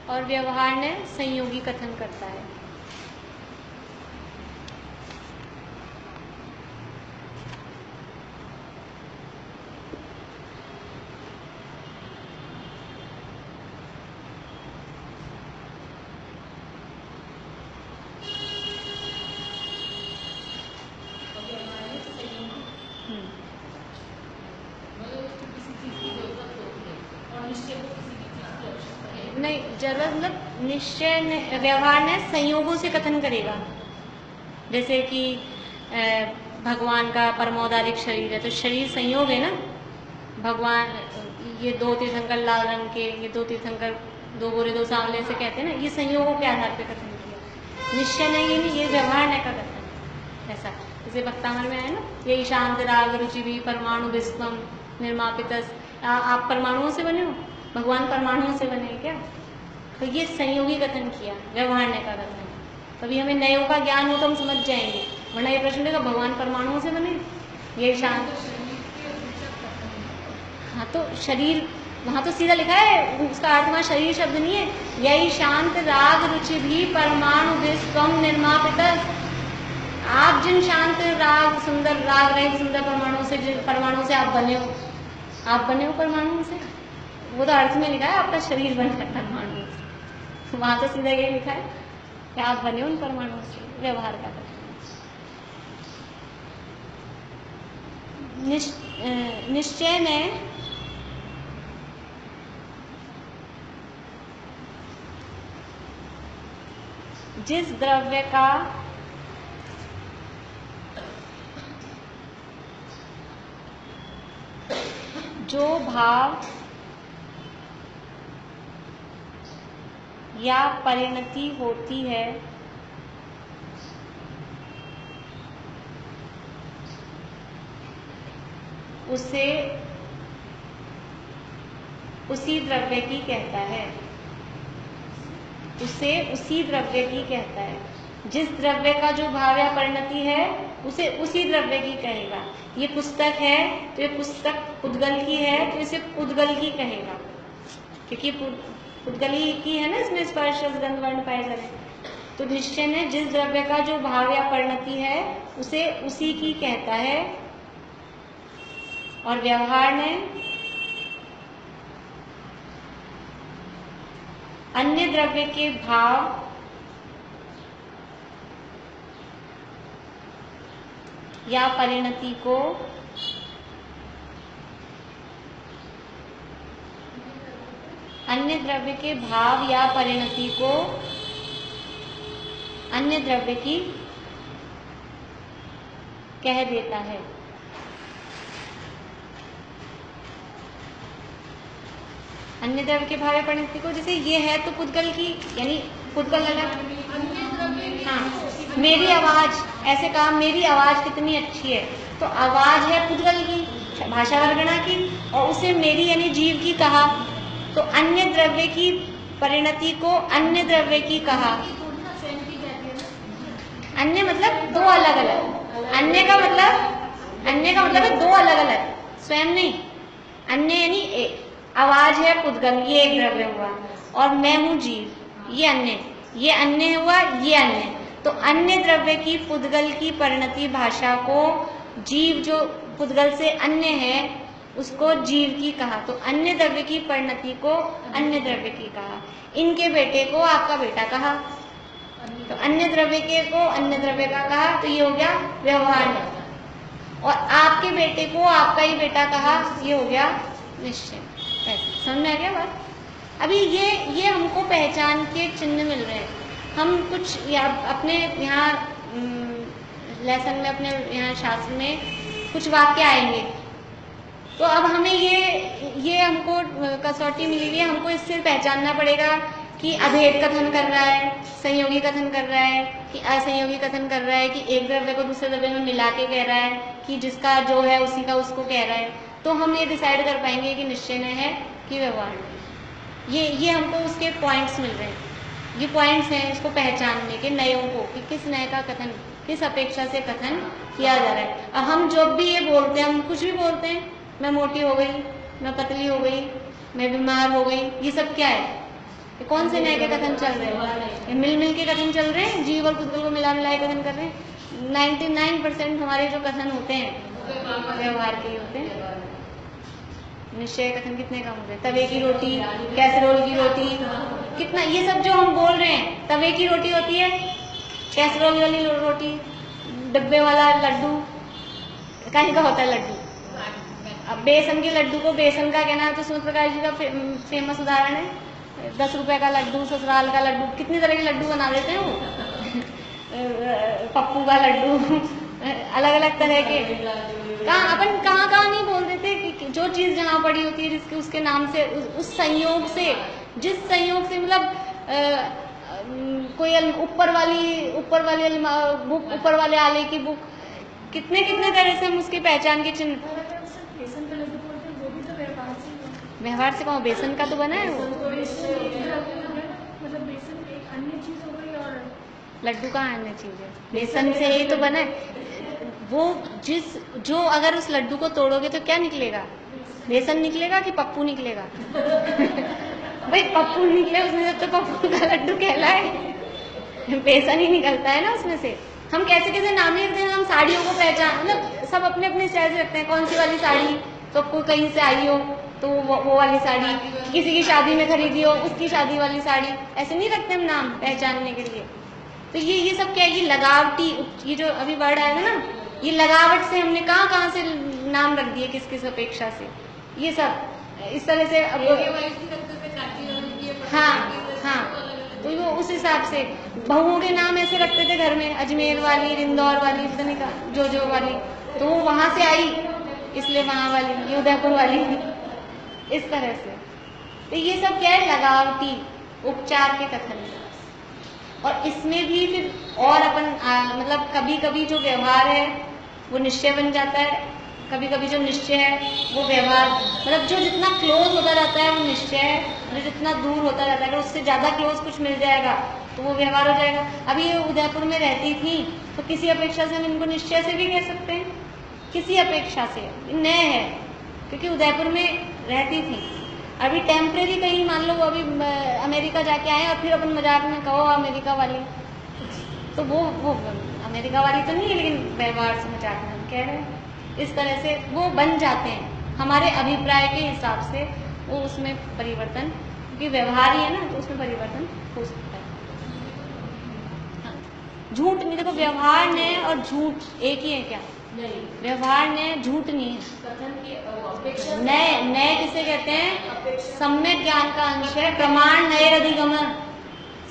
और व्यवहार ने संयोगी कथन करता है। नहीं, जरूरत मतलब निश्चय व्यवहार ने संयोगों से कथन करेगा। जैसे कि भगवान का परमोदारिक शरीर है, तो शरीर संयोग है ना। भगवान ये दो तीर्थंकर लाल रंग के, ये दो तीर्थंकर दो गोरे दो सांवले से कहते हैं ना, ये संयोगों के आधार पर कथन किया। निश्चय नहीं है, ये व्यवहार ने का कथन ऐसा। जैसे वक्तामर में है ना, ये शांत राग रुचि भी परमाणु विश्वम निर्मापितस। आप परमाणुओं से बने हो, भगवान परमाणुओं से बने क्या? तो ये संयोगी कथन किया, व्यवहार ने का कथन। तभी हमें नयों का ज्ञान हो तो हम समझ जाएंगे, वरना ये प्रश्न उठेगा भगवान परमाणुओं से बने, ये शांत। हाँ तो शरीर वहाँ तो सीधा लिखा है, उसका अर्थ वहाँ शरीर शब्द नहीं है। यही शांत राग रुचि भी परमाणु विश्वम निर्मापितस। आप जिन शांत राग सुंदर राग रहित सुंदर परमाणु से आप बने हो, आप बने हो परमाणु से। वो तो अर्थ में लिखा है आपका शरीर बना है परमाणु से, वहां तो सीधा ये लिखा है कि आप बने हो उन परमाणु से। व्यवहार का निश्चय में जिस द्रव्य का जो भाव या परिणति होती है उसे उसी द्रव्य की कहता है, उसे उसी द्रव्य की कहता है। जिस द्रव्य का जो भाव या परिणति है उसे उसी द्रव्य की कहेगा। ये पुस्तक है तो ये पुस्तक पुद्गल की है तो इसे पुद्गल की कहेगा, क्योंकि पुद्गली की है ना, इसमें स्पर्श गंध वर्ण पाए जा रहे। तो निश्चय ने जिस द्रव्य का जो भाव या परिणति है उसे उसी की कहता है, और व्यवहार ने अन्य द्रव्य के भाव या परिणति को अन्य द्रव्य के भाव या परिणति को अन्य द्रव्य की कह देता है। अन्य द्रव्य के भाव या परिणति को, जैसे ये है तो पुद्गल की, यानी पुद्गल अलग। हाँ, मेरी आवाज, ऐसे कहा मेरी आवाज कितनी अच्छी है, तो आवाज है पुद्गल की, भाषा वर्गणा की, और उसे मेरी यानी जीव की कहा, तो अन्य द्रव्य की परिणति को अन्य द्रव्य की कहा। अन्य मतलब दो अलग अलग, अन्य का मतलब है दो अलग अलग, स्वयं नहीं। अन्य यानी एक, आवाज है पुद्गल, ये एक द्रव्य हुआ, और मैं हूँ जीव, ये अन्य हुआ, ये अन्य। तो अन्य द्रव्य की पुद्गल की परिणति भाषा को जीव जो पुद्गल से अन्य है उसको जीव की कहा, तो अन्य द्रव्य की परिणति को अन्य द्रव्य की कहा। इनके बेटे को आपका बेटा कहा, तो अन्य द्रव्य के को अन्य द्रव्य का कहा, तो ये हो गया व्यवहार में। और आपके बेटे को आपका ही बेटा कहा, ये हो गया निश्चय। समझ में आ गया बात? अभी ये हमको पहचान के चिन्ह मिल रहे हैं। हम कुछ अपने यहाँ लेसन में, अपने यहाँ शास्त्र में कुछ वाक्य आएंगे, तो अब हमें ये हमको कसौटी मिली हुई है, हमको इससे पहचानना पड़ेगा कि अभेद कथन कर रहा है, संयोगी कथन कर रहा है, कि असंयोगी कथन कर रहा है, कि एक द्रव्य को दूसरे द्रव्य में मिला के कह रहा है, कि जिसका जो है उसी का उसको कह रहा है। तो हम ये डिसाइड कर पाएंगे कि निश्चय है कि व्यवहार है। ये हमको उसके पॉइंट्स मिल रहे हैं, ये पॉइंट्स हैं इसको पहचानने के, नयों को, कि किस नए का कथन किस अपेक्षा से कथन किया जा रहा है। अब हम जब भी ये बोलते हैं, हम कुछ भी बोलते हैं, मैं मोटी हो गई, मैं पतली हो गई, मैं बीमार हो गई, ये सब क्या है? ये कौन से नए के कथन चल रहे हैं? ये मिल के कथन चल रहे हैं, जीव और पुद्गल को मिला कथन कर रहे हैं। 99% हमारे जो कथन होते हैं व्यवहार के ही होते हैं। निश्चय कथन कितने कम होते हैं? तवे की रोटी, कैसरोल की रोटी, कितना ये सब जो हम बोल रहे हैं, तवे की रोटी होती है, कैसरोल वाली रोटी, डब्बे वाला लड्डू, कहीं का होता है लड्डू। अब बेसन के लड्डू को बेसन का कहना है, तो सूर्य प्रकाश जी का फेमस उदाहरण है। 10 रुपए का लड्डू, ससुराल का लड्डू, कितनी तरह के लड्डू बना देते हैं वो पप्पू का लड्डू अलग अलग तरह के। अपन कहाँ नहीं बोल देते कि जो चीज़ जहाँ पड़ी होती है जिसके उसके नाम से उस संयोग से, जिस संयोग से मतलब कोई ऊपर वाली बुक, ऊपर वाले आले की बुक, कितने तरह से हम उसकी पहचान के चिन्ह।
बेसन का लड्डू बोलते हैं, वो भी तो व्यवहार से ही है।
व्यवहार से कौन, बेसन का तो बना है वो,
मतलब बेसन एक अन्य चीज हो गई और
लड्डू कहाँ अन्य चीज है, बेसन से ही तो बना है वो। जो अगर उस लड्डू को तोड़ोगे तो क्या निकलेगा, बेसन निकलेगा कि पप्पू निकलेगा भाई पप्पू निकले उसमें से तो पप्पू का लड्डू कहलाए, बेसन ही निकलता है ना उसमें से। हम कैसे नाम ही रखते हैं, हम साड़ियों को पहचान, मतलब सब अपने अपने स्टाइल से रखते हैं, कौन सी वाली साड़ी तो कोई कहीं से आई हो तो वो वाली साड़ी, किसी की शादी में खरीदी हो उसकी शादी वाली साड़ी, ऐसे नहीं रखते हम नाम पहचानने के लिए। तो ये सब क्या है, ये लगावटी, ये जो अभी वर्ड आया था ना, ये लगावट से हमने कहाँ से नाम रख दिए किस किस अपेक्षा से, ये सब इस तरह से। हाँ, तो वो उस हिसाब से बहुओं के नाम ऐसे रखते थे घर में, अजमेर वाली, इंदौर वाली, पता नहीं कहाँ जो वाली, तो वो वहां से आई इसलिए वहां वाली, ये उदयपुर वाली, इस तरह से। तो ये सब क्या है, लगावटी उपचार के कथन। और इसमें भी फिर और अपन मतलब कभी कभी जो व्यवहार है वो निश्चय बन जाता है, कभी कभी जो निश्चय है वो व्यवहार, मतलब जो जितना क्लोज होता जाता है वो निश्चय है, और जितना दूर होता जाता है, अगर उससे ज्यादा क्लोज कुछ मिल जाएगा तो वो व्यवहार हो जाएगा। अभी ये उदयपुर में रहती थी तो किसी अपेक्षा से हम इनको निश्चय से भी कह सकते हैं, किसी अपेक्षा से नए है क्योंकि उदयपुर में रहती थी। अभी टेम्परेरी कहीं मान लो अभी अमेरिका जाके आए और फिर अपन मजाक में कहो अमेरिका वाली, तो वो अमेरिका वाली तो नहीं है, लेकिन व्यवहार से मजाक में हम कह रहे हैं, इस तरह से वो बन जाते हैं हमारे अभिप्राय के हिसाब से, वो उसमें परिवर्तन, क्योंकि व्यवहार ही है ना तो उसमें परिवर्तन हो सकता है। हाँ। झूठ नहीं, देखो व्यवहार ने और झूठ एक ही है क्या,
नहीं,
व्यवहार ने झूठ नहीं है।
कथन की अपेक्षा
नए किसे कहते हैं, सम्यक ज्ञान का अंश है, प्रमाण नए अधिगमन,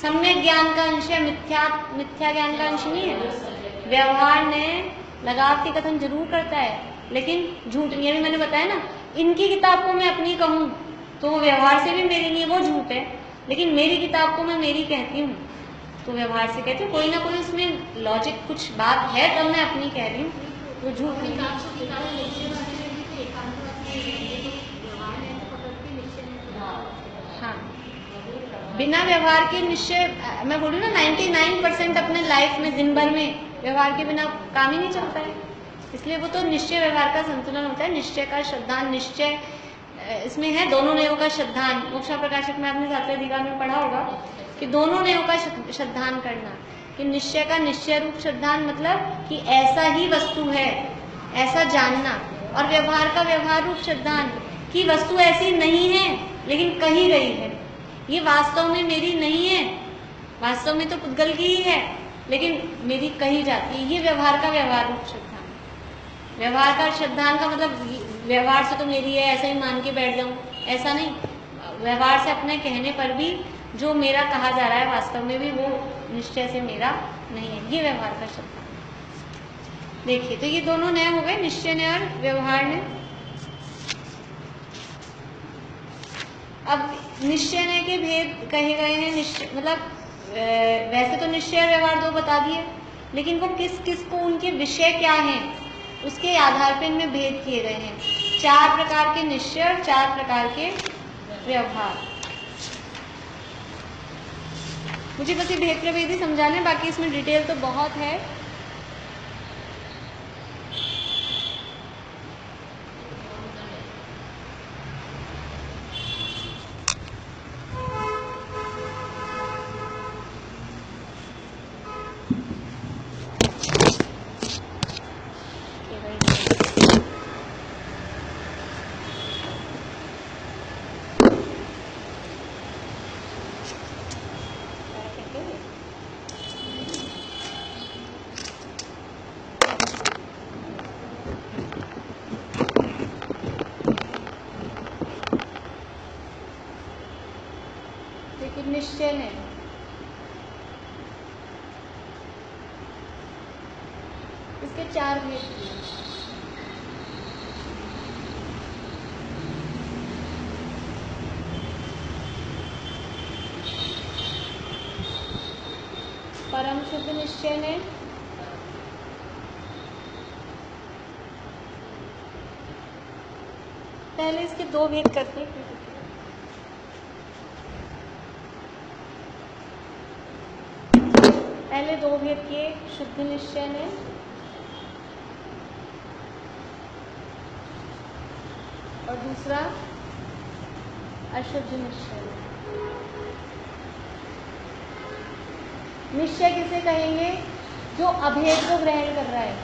सम्यक ज्ञान का अंश है, मिथ्या ज्ञान का अंश नहीं है। व्यवहार ने लगावटी कथन जरूर करता है लेकिन झूठ नहीं है। अभी मैंने बताया ना, इनकी किताब को मैं अपनी कहूँ तो वो व्यवहार से भी मेरी नहीं है, वो झूठ है, लेकिन मेरी किताब को मैं मेरी कहती हूँ तो व्यवहार से कहती हूँ, कोई ना कोई उसमें लॉजिक कुछ बात है तब मैं अपनी कह रही हूँ, वो झूठ नहीं। हाँ, बिना व्यवहार के निश्चय, मैं बोलूँ ना 99% अपने लाइफ में दिन भर में व्यवहार के बिना काम ही नहीं चलता है, इसलिए वो तो निश्चय व्यवहार का संतुलन होता है। निश्चय का श्रद्धान, निश्चय इसमें है दोनों नयों का श्रद्धान, मोक्षा प्रकाशक में आपने सातवें अधिकार में पढ़ा होगा कि दोनों नयों का श्रद्धान करना, कि निश्चय का निश्चय रूप श्रद्धान मतलब कि ऐसा ही वस्तु है ऐसा जानना, और व्यवहार का व्यवहार रूप श्रद्धान कि वस्तु ऐसी नहीं है लेकिन कही गई है, ये वास्तव में मेरी नहीं है, वास्तव में तो पुद्गल की ही है लेकिन मेरी कही जाती है, ये व्यवहार का व्यवहार रूप श्रद्धान। व्यवहार का श्रद्धान का मतलब व्यवहार से तो मेरी है ऐसा ही मान के बैठ जाऊं, ऐसा नहीं, व्यवहार से अपने कहने पर भी जो मेरा कहा जा रहा है वास्तव में भी वो निश्चय से मेरा नहीं है, ये व्यवहार का श्रद्धान। देखिए तो ये दोनों नए हो गए, निश्चय ने और व्यवहार ने। अब निश्चय ने के भेद कहे गए हैं, निश्चय मतलब वैसे तो निश्चय और व्यवहार दो बता दिए, लेकिन वो किस किस को, उनके विषय क्या हैं उसके आधार पर इनमें भेद किए गए हैं। 4 प्रकार के निश्चय और 4 प्रकार के व्यवहार। मुझे बस ये भेद प्रभेद ही समझाने, बाकी इसमें डिटेल तो बहुत है। निश्चय ने इसके 4 भेद दिए। परम शुद्ध निश्चय ने पहले इसके 2 भेद करते हैं। पहले 2 भेद किए शुद्ध निश्चय ने, और दूसरा अशुद्ध निश्चय ने। निश्चय किसे कहेंगे? जो अभेद को ग्रहण कर रहा है।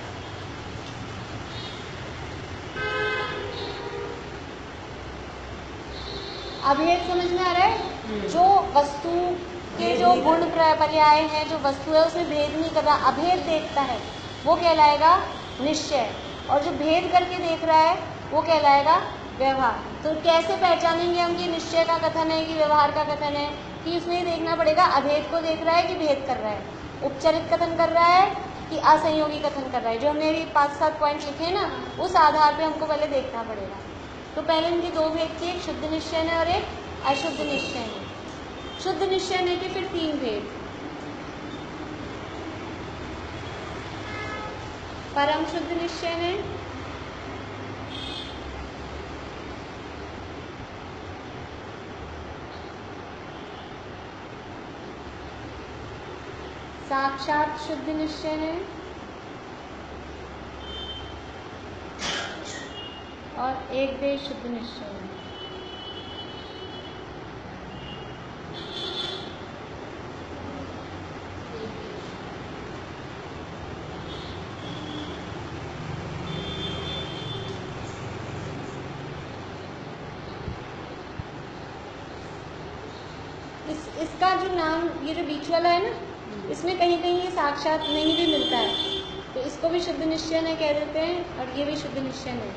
अभेद समझ में आ रहा है? जो वस्तु के जो गुण पर्याय हैं, जो वस्तु है उसमें भेद नहीं कर रहा, अभेद देखता है, वो कहलाएगा निश्चय। और जो भेद करके देख रहा है वो कहलाएगा व्यवहार। तो कैसे पहचानेंगे हम कि निश्चय का कथन है कि व्यवहार का कथन है? कि उसमें ये देखना पड़ेगा अभेद को देख रहा है कि भेद कर रहा है, उपचरित कथन कर रहा है कि असंयोगी कथन कर रहा है। जो हमने अभी 5-7 पॉइंट लिखे हैं ना, उस आधार पे हमको पहले देखना पड़ेगा। तो पहले इनके 2 भेद किए, एक शुद्ध निश्चय ने और एक अशुद्ध निश्चय ने। शुद्ध निश्चय ने के फिर 3 भेद। परम शुद्ध निश्चय ने, साक्षात शुद्ध निश्चय ने, और एक देश शुद्ध निश्चय ने। इसका जो नाम, ये जो बीच वाला है ना, इसमें कहीं कहीं ये साक्षात नहीं भी मिलता है, तो इसको भी शुद्ध निश्चय ने कह देते हैं, और ये भी शुद्ध निश्चय ने।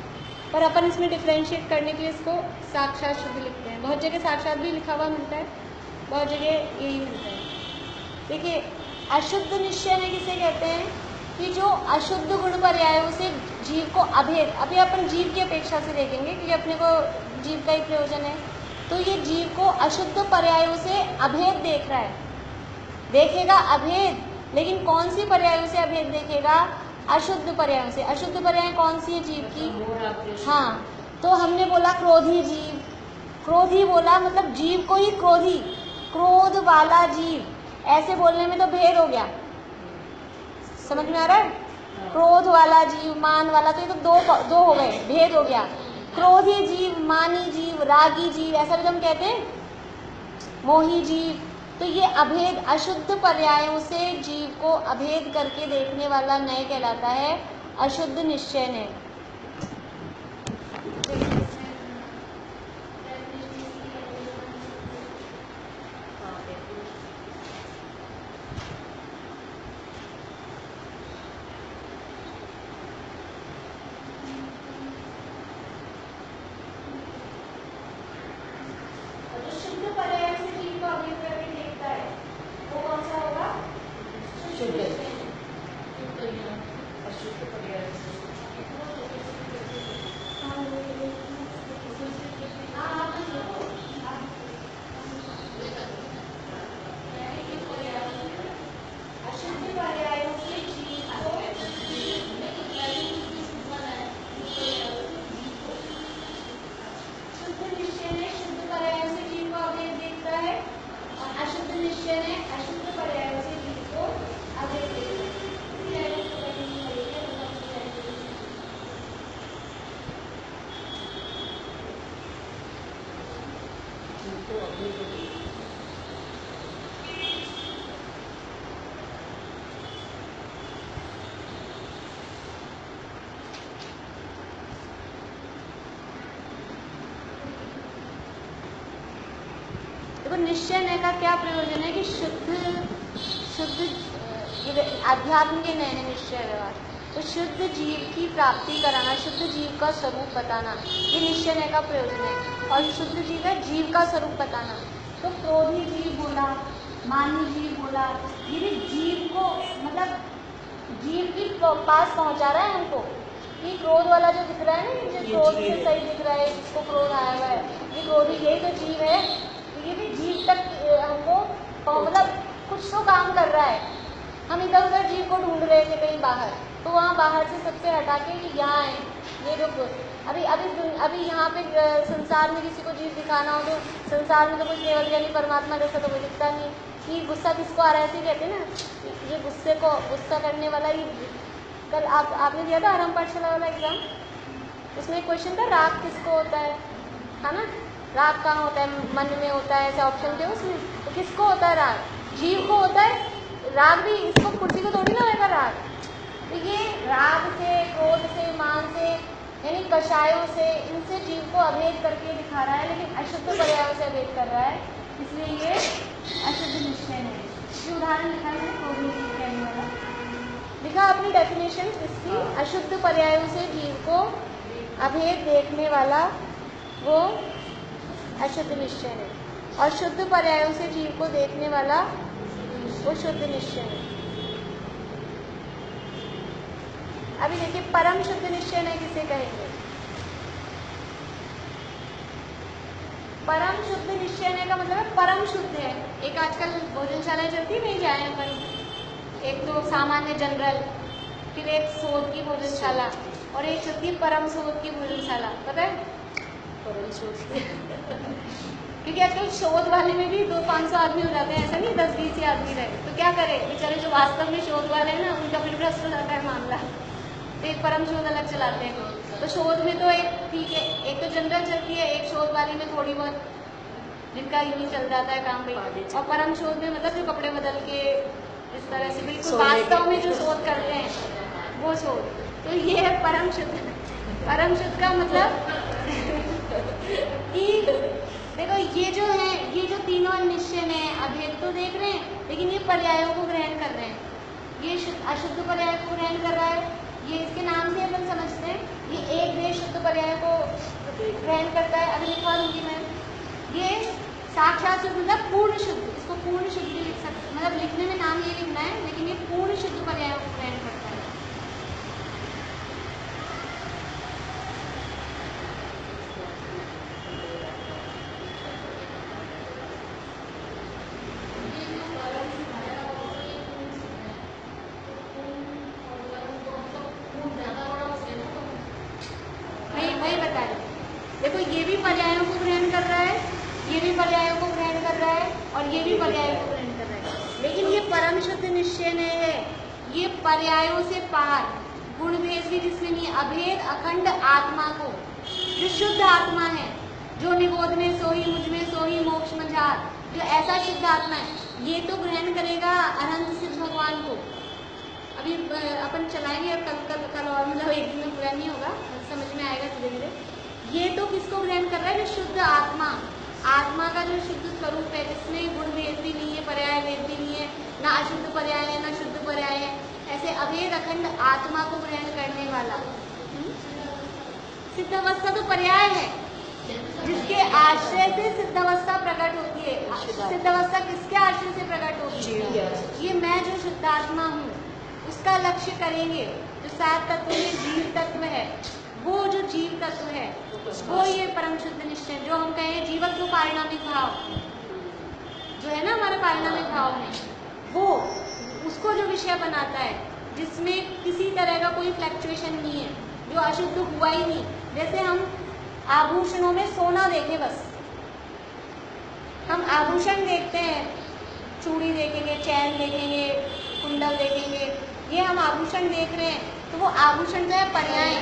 पर अपन इसमें डिफ्रेंशिएट करने के लिए इसको साक्षात शुद्ध लिखते हैं। बहुत जगह साक्षात भी लिखा हुआ मिलता है, बहुत जगह यही मिलता है। देखिए, अशुद्ध निश्चय ने किसे कहते हैं? कि जो अशुद्ध गुण पर्यायों से जीव को अभेद, अभी अपन जीव की अपेक्षा से देखेंगे क्योंकि अपने को जीव का ही प्रयोजन है। तो ये जीव को अशुद्ध पर्यायों से अभेद देख रहा है, देखेगा अभेद, लेकिन कौन सी पर्यायों से अभेद देखेगा? अशुद्ध पर्यायों से। अशुद्ध पर्याय कौन सी है जीव की? हाँ, तो हमने बोला क्रोधी जीव, क्रोधी बोला मतलब जीव को ही क्रोधी, क्रोध वाला जीव, ऐसे बोलने में तो भेद हो गया। समझ में आ रहा है? क्रोध वाला जीव, मान वाला, तो ये तो दो हो गए, भेद हो गया। क्रोधी जीव, मानी जीव, रागी जीव, ऐसा भी हम कहते हैं, मोही जीव। तो ये अभेद, अशुद्ध पर्यायों से जीव को अभेद करके देखने वाला नय कहलाता है अशुद्ध निश्चय ने। निश्चय नय का क्या प्रयोजन है कि शुद्ध अध्यात्म के नए निश्चय व्यवहार, तो शुद्ध जीव की प्राप्ति कराना, शुद्ध जीव का स्वरूप बताना, ये निश्चय नय का प्रयोजन है। और शुद्ध जीव है, जीव का स्वरूप बताना।
तो क्रोधी जीव बोला, मानी जीव बोला, ये भी जीव को मतलब जीव की पास पहुंचा रहा है हमको कि क्रोध वाला जो दिख रहा है ना, जो क्रोध से सही दिख रहा है, जिसको क्रोध आया हुआ है, ये क्रोधी यही तो जीव है। तो ये भी जीव तक हमको मतलब कुछ तो काम कर रहा है। हम इधर उधर जीव को ढूंढ रहे थे कहीं बाहर, तो वहाँ बाहर से सबसे हटा के यहाँ आए। ये जो अभी यहाँ पे संसार में किसी को जीव दिखाना हो तो संसार में तो कुछ केवल ज्ञानी परमात्मा जैसा तो कोई दिखता नहीं कि गुस्सा किसको आ रहा है, ऐसे कहते हैं ना, ये गुस्सा करने वाला ही। कल आपने दिया था आराम पाठशाला वाला एग्जाम, उसमें एक क्वेश्चन था राग किसको होता है ना, राग कहाँ होता है, मन में होता है, ऐसे ऑप्शन थे उसमें। तो किसको होता है राग? जीव को होता है। राग भी इसको कुर्सी को थोड़ी ना होगा राग। तो ये राग से, क्रोध से, मान से, यानी कषायों से, इनसे जीव को अभेद करके दिखा रहा है, लेकिन अशुद्ध पर्यायों से अभेद कर रहा है, इसलिए ये अशुद्ध निश्चय है। ये उदाहरण लिखा है क्रोधी जीव कहने वाला, लिखा अपनी डेफिनेशन इसकी, अशुद्ध पर्यायों से जीव को अभेद देखने वाला वो अशुद्ध निश्चय है, और शुद्ध पर्यायों से जीव को देखने वाला वो शुद्ध निश्चय है। अभी देखिए परम शुद्ध निश्चय है किसे कहेंगे? परम शुद्ध निश्चय का मतलब है परम शुद्ध है। एक आजकल भोजनशालाएं चलती नहीं जाए अपन, एक तो सामान्य जनरल, फिर एक शोध की भोजनशाला, और एक चलती है परम शोध की भोजनशाला, पता है? परम शोध क्योंकि आजकल शोध वाले में भी 200-500 आदमी हो जाते हैं, ऐसा नहीं 10-20 ही आदमी रहे, तो क्या करे बेचारे जो वास्तव में शोध वाले हैं ना, उनका फिर भ्रष्ट हो जाता है मामला। तो एक परम शोध अलग चलाते हैं। तो शोध में तो एक ठीक है, एक तो जनरल चलती है, एक शोध वाली में थोड़ी बहुत जिनका यूँ चल जाता है काम भाई, और परम शोध में मतलब जो कपड़े बदल के इस तरह से बिल्कुल वास्तव में जो शोध करते हैं वो शोध। तो ये है परम शुद्ध। परम शुद्ध का मतलब कि देखो ये जो है, ये जो तीनों निश्चय है, अभेद तो देख रहे हैं, लेकिन ये पर्यायों को ग्रहण कर रहे हैं। ये अशुद्ध पर्याय को ग्रहण कर रहा है, ये इसके नाम से अपन समझते हैं, ये एक देश शुद्ध पर्याय को ग्रहण करता है। अभी लिखवा दूंगी मैं, ये साक्षात शुद्ध मतलब पूर्ण शुद्ध, इसको पूर्ण शुद्ध भी लिख सकते, मतलब लिखने में नाम ये लिखना है, लेकिन ये पूर्ण शुद्ध पर्यायों को ग्रहण करता है। वही बता रही, देखो ये भी पर्यायों को ग्रहण कर रहा है, ये भी पर्यायों को ग्रहण कर रहा है, और ये भी पर्यायों को ग्रहण कर रहा है, लेकिन ये परम शुद्ध निश्चय नहीं है। ये पर्यायों से पार, गुण भेद भी जिसमें नहीं, अभेद अखंड आत्मा को, जो शुद्ध आत्मा है, जो निबोध में सोही मुझ में सोही मोक्ष मझार, जो ऐसा शुद्ध आत्मा है, ये तो ग्रहण करेगा अनंत सिद्ध भगवान को। अभी अपन चलाएंगे और कल और मतलब एक दिन में पूरा नहीं होगा, समझ में आएगा धीरे धीरे। ये तो किसको ग्रहण कर रहा है? जो शुद्ध आत्मा, आत्मा का जो शुद्ध स्वरूप है, जिसमें गुण भेद भी नहीं है, पर्याय भेद भी नहीं है, ना अशुद्ध पर्याय है ना शुद्ध पर्याय है, ऐसे अभेद अखंड आत्मा को ग्रहण करने वाला। सिद्धावस्था तो पर्याय है, जिसके आश्रय से सिद्धावस्था प्रकट होती है। सिद्धावस्था किसके आश्रय से प्रकट होती है? ये मैं जो शुद्धात्मा हूँ उसका लक्ष्य करेंगे। जो सात तत्व में जीव तत्व है, वो जो जीव तत्व है वो ये परम शुद्ध निश्चय, जो हम कहें जीवक जो पारिणामिक भाव जो है ना हमारे पारिणामिक भाव में, वो उसको जो विषय बनाता है, जिसमें किसी तरह का कोई फ्लक्चुएशन नहीं है, जो अशुद्ध हुआ ही नहीं। जैसे हम आभूषणों में सोना देखें, बस हम आभूषण देखते हैं, चूड़ी देखेंगे, चैन देखेंगे, कुंडल देखेंगे, ये हम आभूषण देख रहे हैं, तो वो आभूषण जो है पर्याय।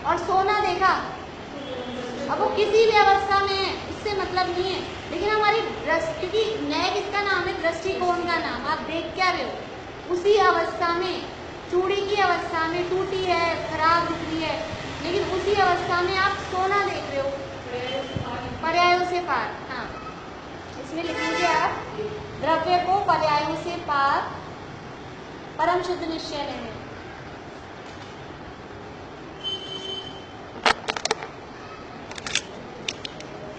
और सोना देखा, अब वो किसी भी अवस्था में है, उससे मतलब नहीं है, लेकिन हमारी दृष्टि, क्योंकि नए किसका नाम है? दृष्टिकोण का नाम। आप देख क्या रहे हो? उसी अवस्था में, चूड़ी की अवस्था में टूटी है, खराब दिख रही है, लेकिन उसी अवस्था में आप सोना देख रहे हो, पर्यायों से पार। हाँ, इसमें लिख लीजिए आप, द्रव्य को पर्यायों से पार परम शुद्ध निश्चय है।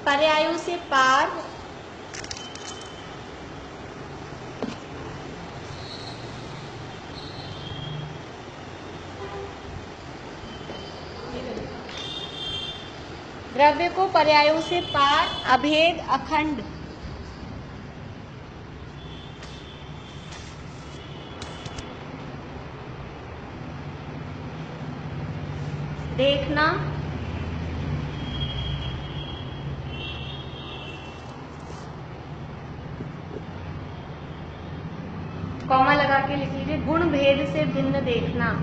पर्यायों से पार
द्रव्य को पर्यायों से पार, अभेद, अखंड। देखना, कॉमा लगा के लिख लीजिए, गुण भेद से भिन्न देखना।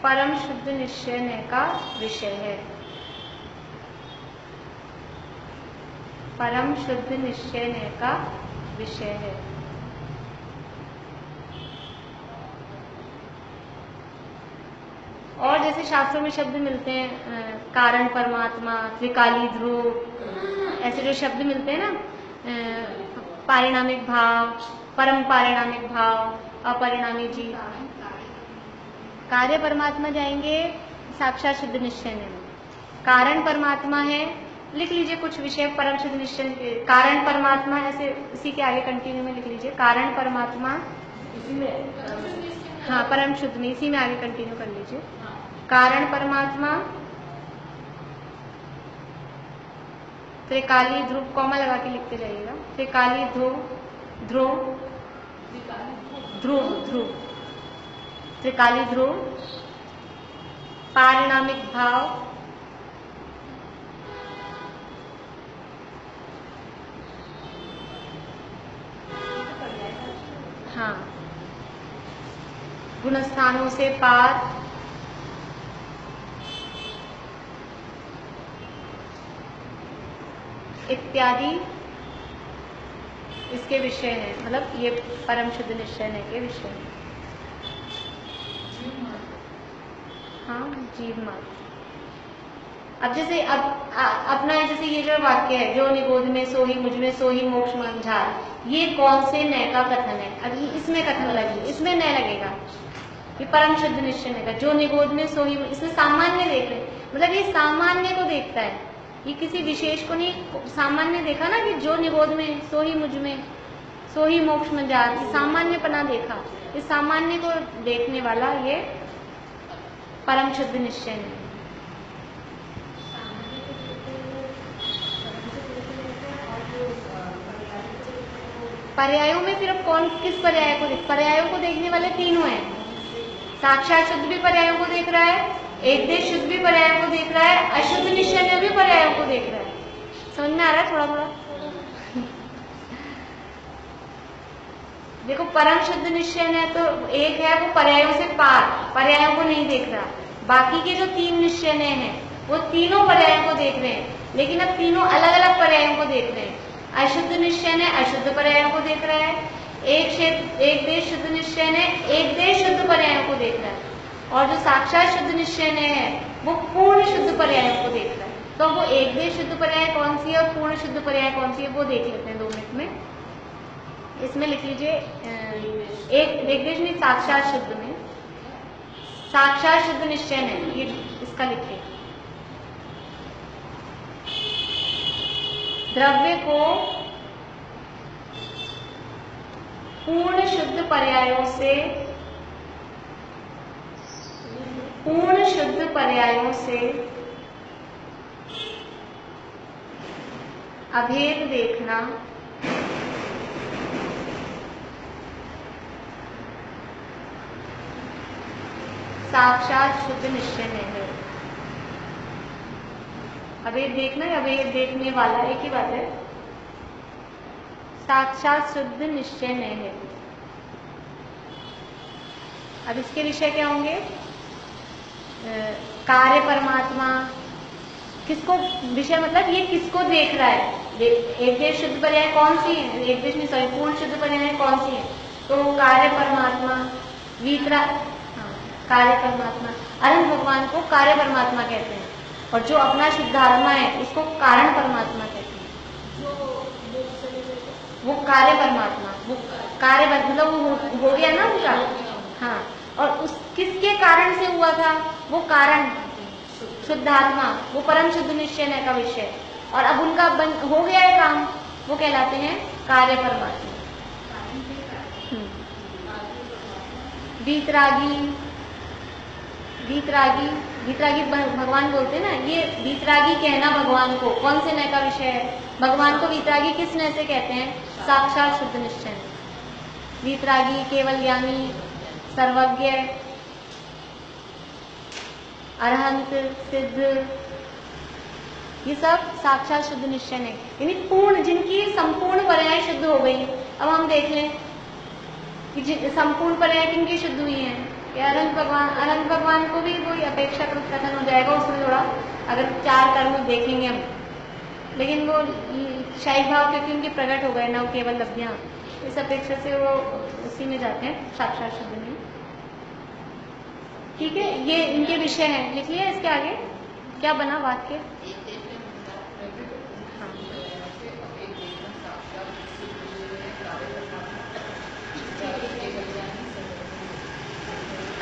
परम शुद्ध निश्चय का विषय है। परम शुद्ध निश्चय का विषय है। और जैसे शास्त्रों में शब्द मिलते हैं, कारण परमात्मा, त्रिकाली ध्रुव, ऐसे जो शब्द मिलते हैं ना, पारिणामिक भाव, परम पारिणामिक भाव, अपरिणामी जीव। कार्य परमात्मा जाएंगे साक्षात शुद्ध निश्चय में। कारण परमात्मा है, लिख लीजिए कुछ विषय परम शुद्ध निश्चय के। कारण परमात्मा, ऐसे इसी के आगे कंटिन्यू में लिख लीजिए, कारण परमात्मा,
इसी में
हाँ परम शुद्ध में, इसी में आगे कंटिन्यू कर लीजिए। कारण परमात्मा, त्रिकाली ध्रुव, कॉमा लगा के लिखते जाइएगा, त्रिकाली ध्रुव, ध्रुव, ध्रुव, ध्रुव, त्रिकाली ध्रुव, पारिणामिक भाव, हाँ, गुणस्थानों से पार, इत्यादि इसके विषय हैं। मतलब ये परम शुद्ध निश्चय के विषय हैं। हाँ, जीव मात्र। अब जैसे अपना जैसे ये जो वाक्य है, जो निगोद में सो ही मुझ में सो ही मोक्ष मंझार, ये कौन से नय का कथन है? अब इसमें कथन लगे, इसमें नय लगेगा। ये परम शुद्ध निश्चय का, जो निगोद में सो ही, इसमें सामान्य देख रहे, मतलब ये सामान्य को देखता है, ये किसी विशेष को नहीं। सामान्य देखा ना कि जो निगोद में सो ही मुझ में सो ही मोक्ष मंझार, सामान्यपना देखा। इस सामान्य को देखने वाला ये परम शुद्ध निश्चय है। पर्यायों में सिर्फ कौन किस पर्याय को पर्यायों को देखने वाले तीनों हैं। साक्षात शुद्ध भी पर्यायों को देख रहा है, एक देश शुद्ध भी पर्यायों को देख रहा है, अशुद्ध निश्चय में भी पर्यायों को देख रहा है। समझ में आ रहा है थोड़ा थोड़ा? देखो परम शुद्ध निश्चय है तो एक है वो पर्यायों से पार, पर्यायों को नहीं देख रहा। बाकी के जो तीन निश्चय हैं वो तीनों पर्यायों को देख रहे हैं, लेकिन अब तीनों अलग अलग पर्यायों को देख रहे हैं। अशुद्ध निश्चय ने अशुद्ध पर्यायों को देख रहा है, एक देश शुद्ध निश्चय ने एक देश शुद्ध पर्यायों को देख रहा है, और जो साक्षात शुद्ध निश्चय ने है वो पूर्ण शुद्ध पर्यायों को देख रहा है। तो वो एक देश शुद्ध पर्याय कौन सी है और पूर्ण शुद्ध पर्याय कौन सी है वो देख लेते हैं 2 मिनट में। इसमें लिख लीजिए एक देश में साक्षात शुद्ध में, साक्षात शुद्ध निश्चय ने, ये इसका लिखिए, द्रव्य को पूर्ण शुद्ध पर्यायों से अभेद देखना, साक्षात शुद्ध निश्चय में है। अभेद देखना या अभेद देखने वाला एक ही बात है। साक्षात शुद्ध निश्चय में है। अब इसके विषय क्या होंगे? कार्य परमात्मा, किसको विषय मतलब ये किसको देख रहा है? एक देश शुद्ध पर्याय कौन सी है? एक देश में सॉरी पूर्ण शुद्ध पर्याय कौन सी है? तो कार्य परमात्मा, वीतरा, कार्य परमात्मा, अनंत भगवान को कार्य परमात्मा कहते हैं, और जो अपना शुद्धात्मा है उसको कारण परमात्मा कहते हैं। वो कार्य परमात्मा, वो कार्य मतलब वो हो गया ना उनका, हाँ। और उस किसके कारण से हुआ था? वो कारण शुद्धात्मा, वो परम शुद्ध निश्चय का विषय, और अब उनका हो गया है काम, वो कहलाते हैं कार्य परमात्मा। वीतरागी, वीतरागी, वीतरागी भगवान बोलते हैं ना, ये वीतरागी कहना भगवान को कौन से नय का विषय है? भगवान को वीतरागी किस नय से कहते हैं? साक्षात शुद्ध निश्चय। वीतरागी, केवल ज्ञानी, सर्वज्ञ, अरहंत, सिद्ध, ये सब साक्षात शुद्ध निश्चय है, यानी पूर्ण, जिनकी संपूर्ण पर्याय शुद्ध हो गई। अब हम देख लें कि संपूर्ण पर्याय किनकी शुद्ध हुई है? अरहंत भगवान को भी वही अपेक्षाकृत कथन हो जाएगा, उसमें थोड़ा अगर 4 कर्म देखेंगे हम, लेकिन वो शाही भाव क्योंकि उनके प्रकट हो गए ना, वो केवल लब्धियां, इस अपेक्षा से वो उसी में जाते हैं, साक्षात शुद्ध में। ठीक है, ये इनके विषय हैं। लिख लिया इसके आगे क्या बना वाक्य?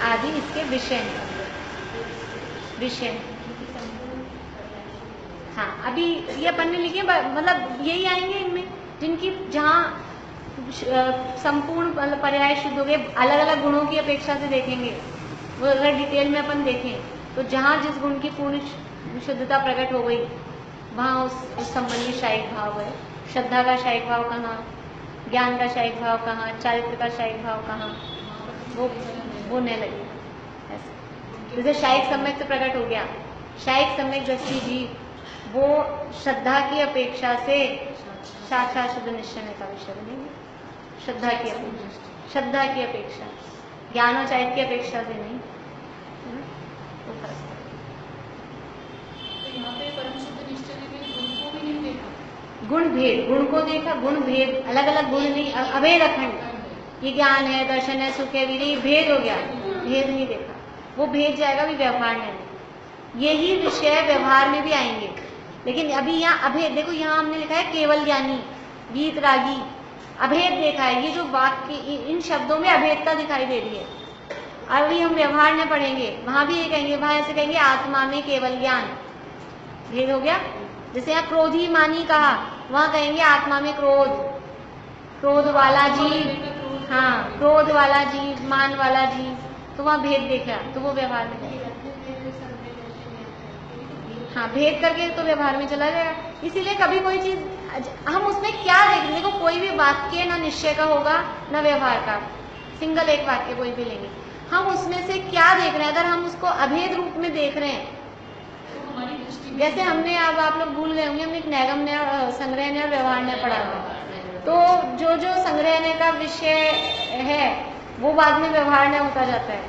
आदि इसके विषय हैं, विषय। हाँ, अभी ये अपन ने लिखे, मतलब यही आएंगे इनमें जिनकी, जहाँ संपूर्ण मतलब पर्याय शुद्ध हो गए, अलग अलग गुणों की अपेक्षा से देखेंगे वो, अगर डिटेल में अपन देखें तो जहाँ जिस गुण की पूर्ण शुद्धता प्रकट हो गई वहाँ उस संबंधी शायिक भाव है। श्रद्धा का शायिक भाव कहाँ, ज्ञान का शायिक भाव कहाँ, चारित्र का शायिक भाव कहाँ, वो नहीं लगे। ऐसे जैसे शायिक सम्यक तो प्रकट हो गया, शायिक सम्यक दृष्टि जी वो श्रद्धा की अपेक्षा से साक्षात शुद्ध निश्चय का विषय बनेंगे। श्रद्धा की अपेक्षा, श्रद्धा की अपेक्षा, ज्ञान और चारित्र की अपेक्षा से नहीं, है ना? तो फर्क है।
तो यहाँ पे परम शुद्ध निश्चय में गुण को भी नहीं देखा,
गुण भेद, गुण को देखा, गुण भेद, अलग अलग गुण नहीं, अभेद अखंड। ये ज्ञान है, दर्शन है, सुख है, वीर्य, ये भेद हो गया, भेद नहीं देखा। वो भेद जाएगा भी व्यवहार में, यही विषय व्यवहार में भी आएंगे। लेकिन अभी यहाँ अभेद देखो, यहाँ हमने लिखा है केवल ज्ञानी, वीतरागी, अभेद देखा है। ये जो वाक्य, इन शब्दों में अभेदता दिखाई दे रही है। अभी हम व्यवहार में पढ़ेंगे, वहां भी ये कहेंगे, वहां ऐसे कहेंगे आत्मा में केवल ज्ञान, भेद हो गया। जैसे यहाँ क्रोधी मानी कहा, वहां कहेंगे आत्मा में क्रोध, क्रोध वाला जीव, हाँ क्रोध वाला जीव, मान वाला जीव, तो वहां भेद देखा, तो वो व्यवहार में जाएगा। हाँ, भेद करके तो व्यवहार में चला जाएगा। इसीलिए कभी कोई चीज हम उसमें क्या देखेंगे, देखो कोई भी वाक्य ना निश्चय का होगा ना व्यवहार का, सिंगल एक वाक्य कोई भी लेंगे, हम उसमें से क्या देख रहे हैं? अगर हम उसको अभेद रूप में देख रहे हैं, जैसे हमने, अब आप लोग भूल गए होंगे, हमने एक नैगम ने, संग्रह ने और व्यवहार ने पढ़ा था। तो जो जो संग्रहने का विषय है वो बाद में व्यवहार ने होता जाता है,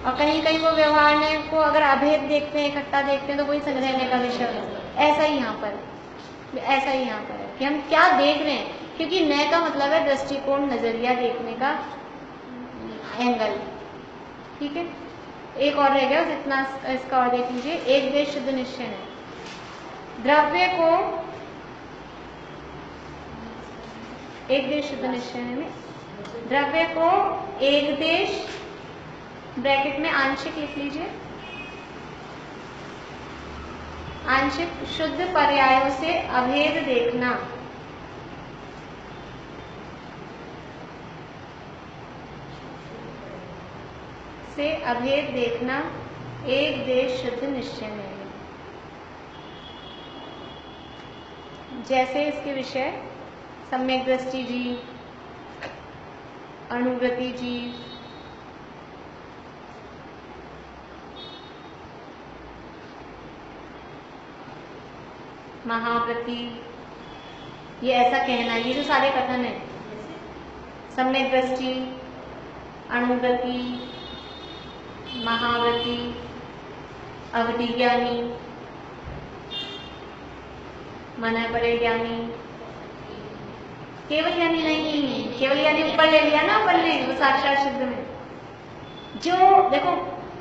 और कहीं कहीं वो व्यवहार ने को अगर अभेद देखते हैं, इकट्ठा देखते हैं, तो वही संग्रहने का विषय होता है। ऐसा ही यहाँ पर, ऐसा ही यहाँ पर है कि हम क्या देख रहे हैं, क्योंकि नय का मतलब है दृष्टिकोण, नजरिया, देखने का एंगल। ठीक है, एक और रह गया, इतना इसका और देख लीजिए। एक देश शुद्ध निश्चय है, द्रव्य को, एक देश शुद्ध निश्चय में द्रव्य को एक देश, ब्रैकेट में आंशिक लिख लीजिए, आंशिक शुद्ध पर्यायों से अभेद देखना, से अभेद देखना एक देश शुद्ध निश्चय में है। जैसे इसके विषय सम्यक दृष्टि जी, अनुभूति जी, महाव्रति, ये ऐसा कहना, ये जो सारे कथन है, सम्यक दृष्टि, अनुभूति, महाव्रति, अवधि ज्ञानी, मन परे ज्ञानी, केवल ज्ञानी नहीं, केवल ज्ञानी ऊपर ले लिया ना अपन ने, वो साक्षात शुद्ध में। जो देखो,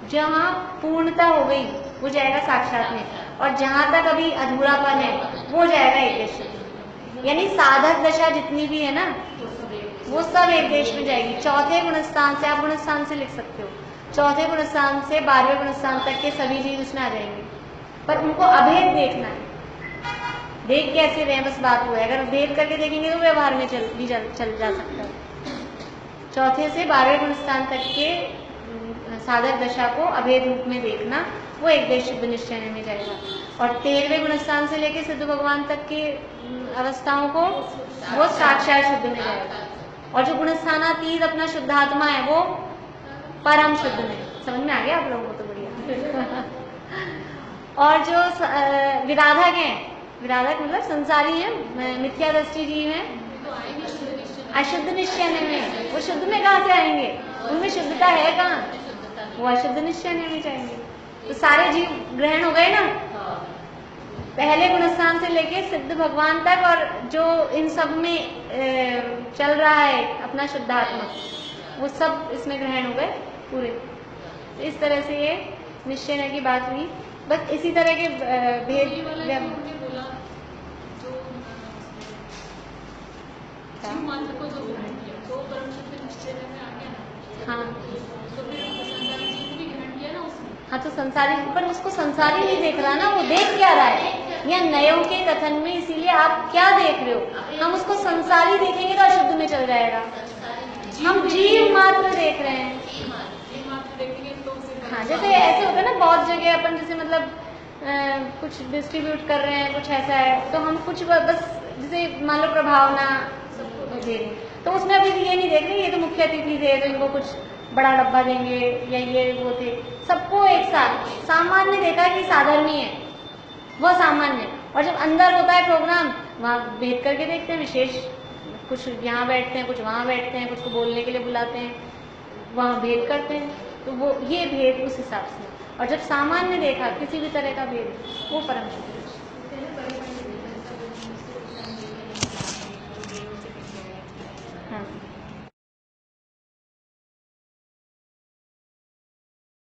जहाँ पूर्णता हो गई वो जाएगा साक्षात में, और जहां तक अभी अधूरापन है वो जाएगा एक देश में। यानी साधक दशा जितनी भी है ना, वो सब एक देश में जाएगी। चौथे गुणस्थान से, आप गुणस्थान से लिख सकते हो, चौथे गुणस्थान से 12वें गुणस्थान तक के सभी जीव उसमें आ जाएंगे, पर उनको अभेद देखना है। देख कैसे रहे हैं बस बात हुआ है, अगर भेद करके देखेंगे तो व्यवहार में चल जा सकता है। चौथे से 12वें गुणस्थान तक के साधक दशा को अभेद रूप में देखना, वो एकदश शुद्ध निश्चय में जाएगा। और 13वें गुणस्थान से लेकर सिद्ध भगवान तक की अवस्थाओं को वो साक्षात शुद्ध में जाएगा। और जो गुणस्थानातीत अपना शुद्धात्मा है वो परम शुद्ध में। समझ में आ गया आप लोगों को? तो बढ़िया। और जो विराधक हैं, विराधक मतलब संसारी है, मिथ्या दृष्टि जीव है, अशुद्ध निश्चय में, वो शुद्ध में कहाँ से आएंगे? उनमें शुद्धता है कहाँ? वो अशुद्ध निश्चय में जाएंगे। तो सारे जीव ग्रहण हो गए ना, पहले गुणस्थान से लेके सिद्ध भगवान तक, और जो इन सब में चल रहा है अपना शुद्धात्मा, वो सब इसमें ग्रहण हो गए पूरे। तो इस तरह से ये निश्चय की बात हुई। बस इसी तरह के भेद
मात्र को जो ग्रहण किया तो परम शुद्ध निश्चय में आ गया ना।
हाँ,
तो फिर संसारी जीव भी ग्रहण किया ना उसने।
हाँ, तो संसारी, पर उसको संसारी नहीं देख रहा ना, वो देख क्या रहा है या नयों के कथन में, इसीलिए आप क्या देख रहे हो? हम उसको संसारी देखेंगे तो अशुद्ध में चल जाएगा। हम जीव मात्र देख रहे हैं। हाँ, जैसे ऐसे होता है ना बहुत जगह अपन, जैसे मतलब कुछ डिस्ट्रीब्यूट कर रहे हैं, कुछ ऐसा है, तो हम कुछ बस जैसे मान लो प्रभावना दे रहे, तो उसमें अभी ये नहीं देख रहे ये तो मुख्य अतिथि थे तो इनको कुछ बड़ा डब्बा देंगे या ये वो थे, सबको एक साथ सामान्य देखा कि साधर्मी है, वह सामान्य। और जब अंदर होता है प्रोग्राम, वहाँ भेद करके देखते हैं विशेष, कुछ यहाँ बैठते हैं, कुछ वहाँ बैठते हैं, कुछ को बोलने के लिए बुलाते हैं, वहाँ भेद करते हैं, तो वो ये भेद उस हिसाब से। और जब सामान्य देखा किसी भी तरह का भेद, वो परम शुद्ध। हाँ।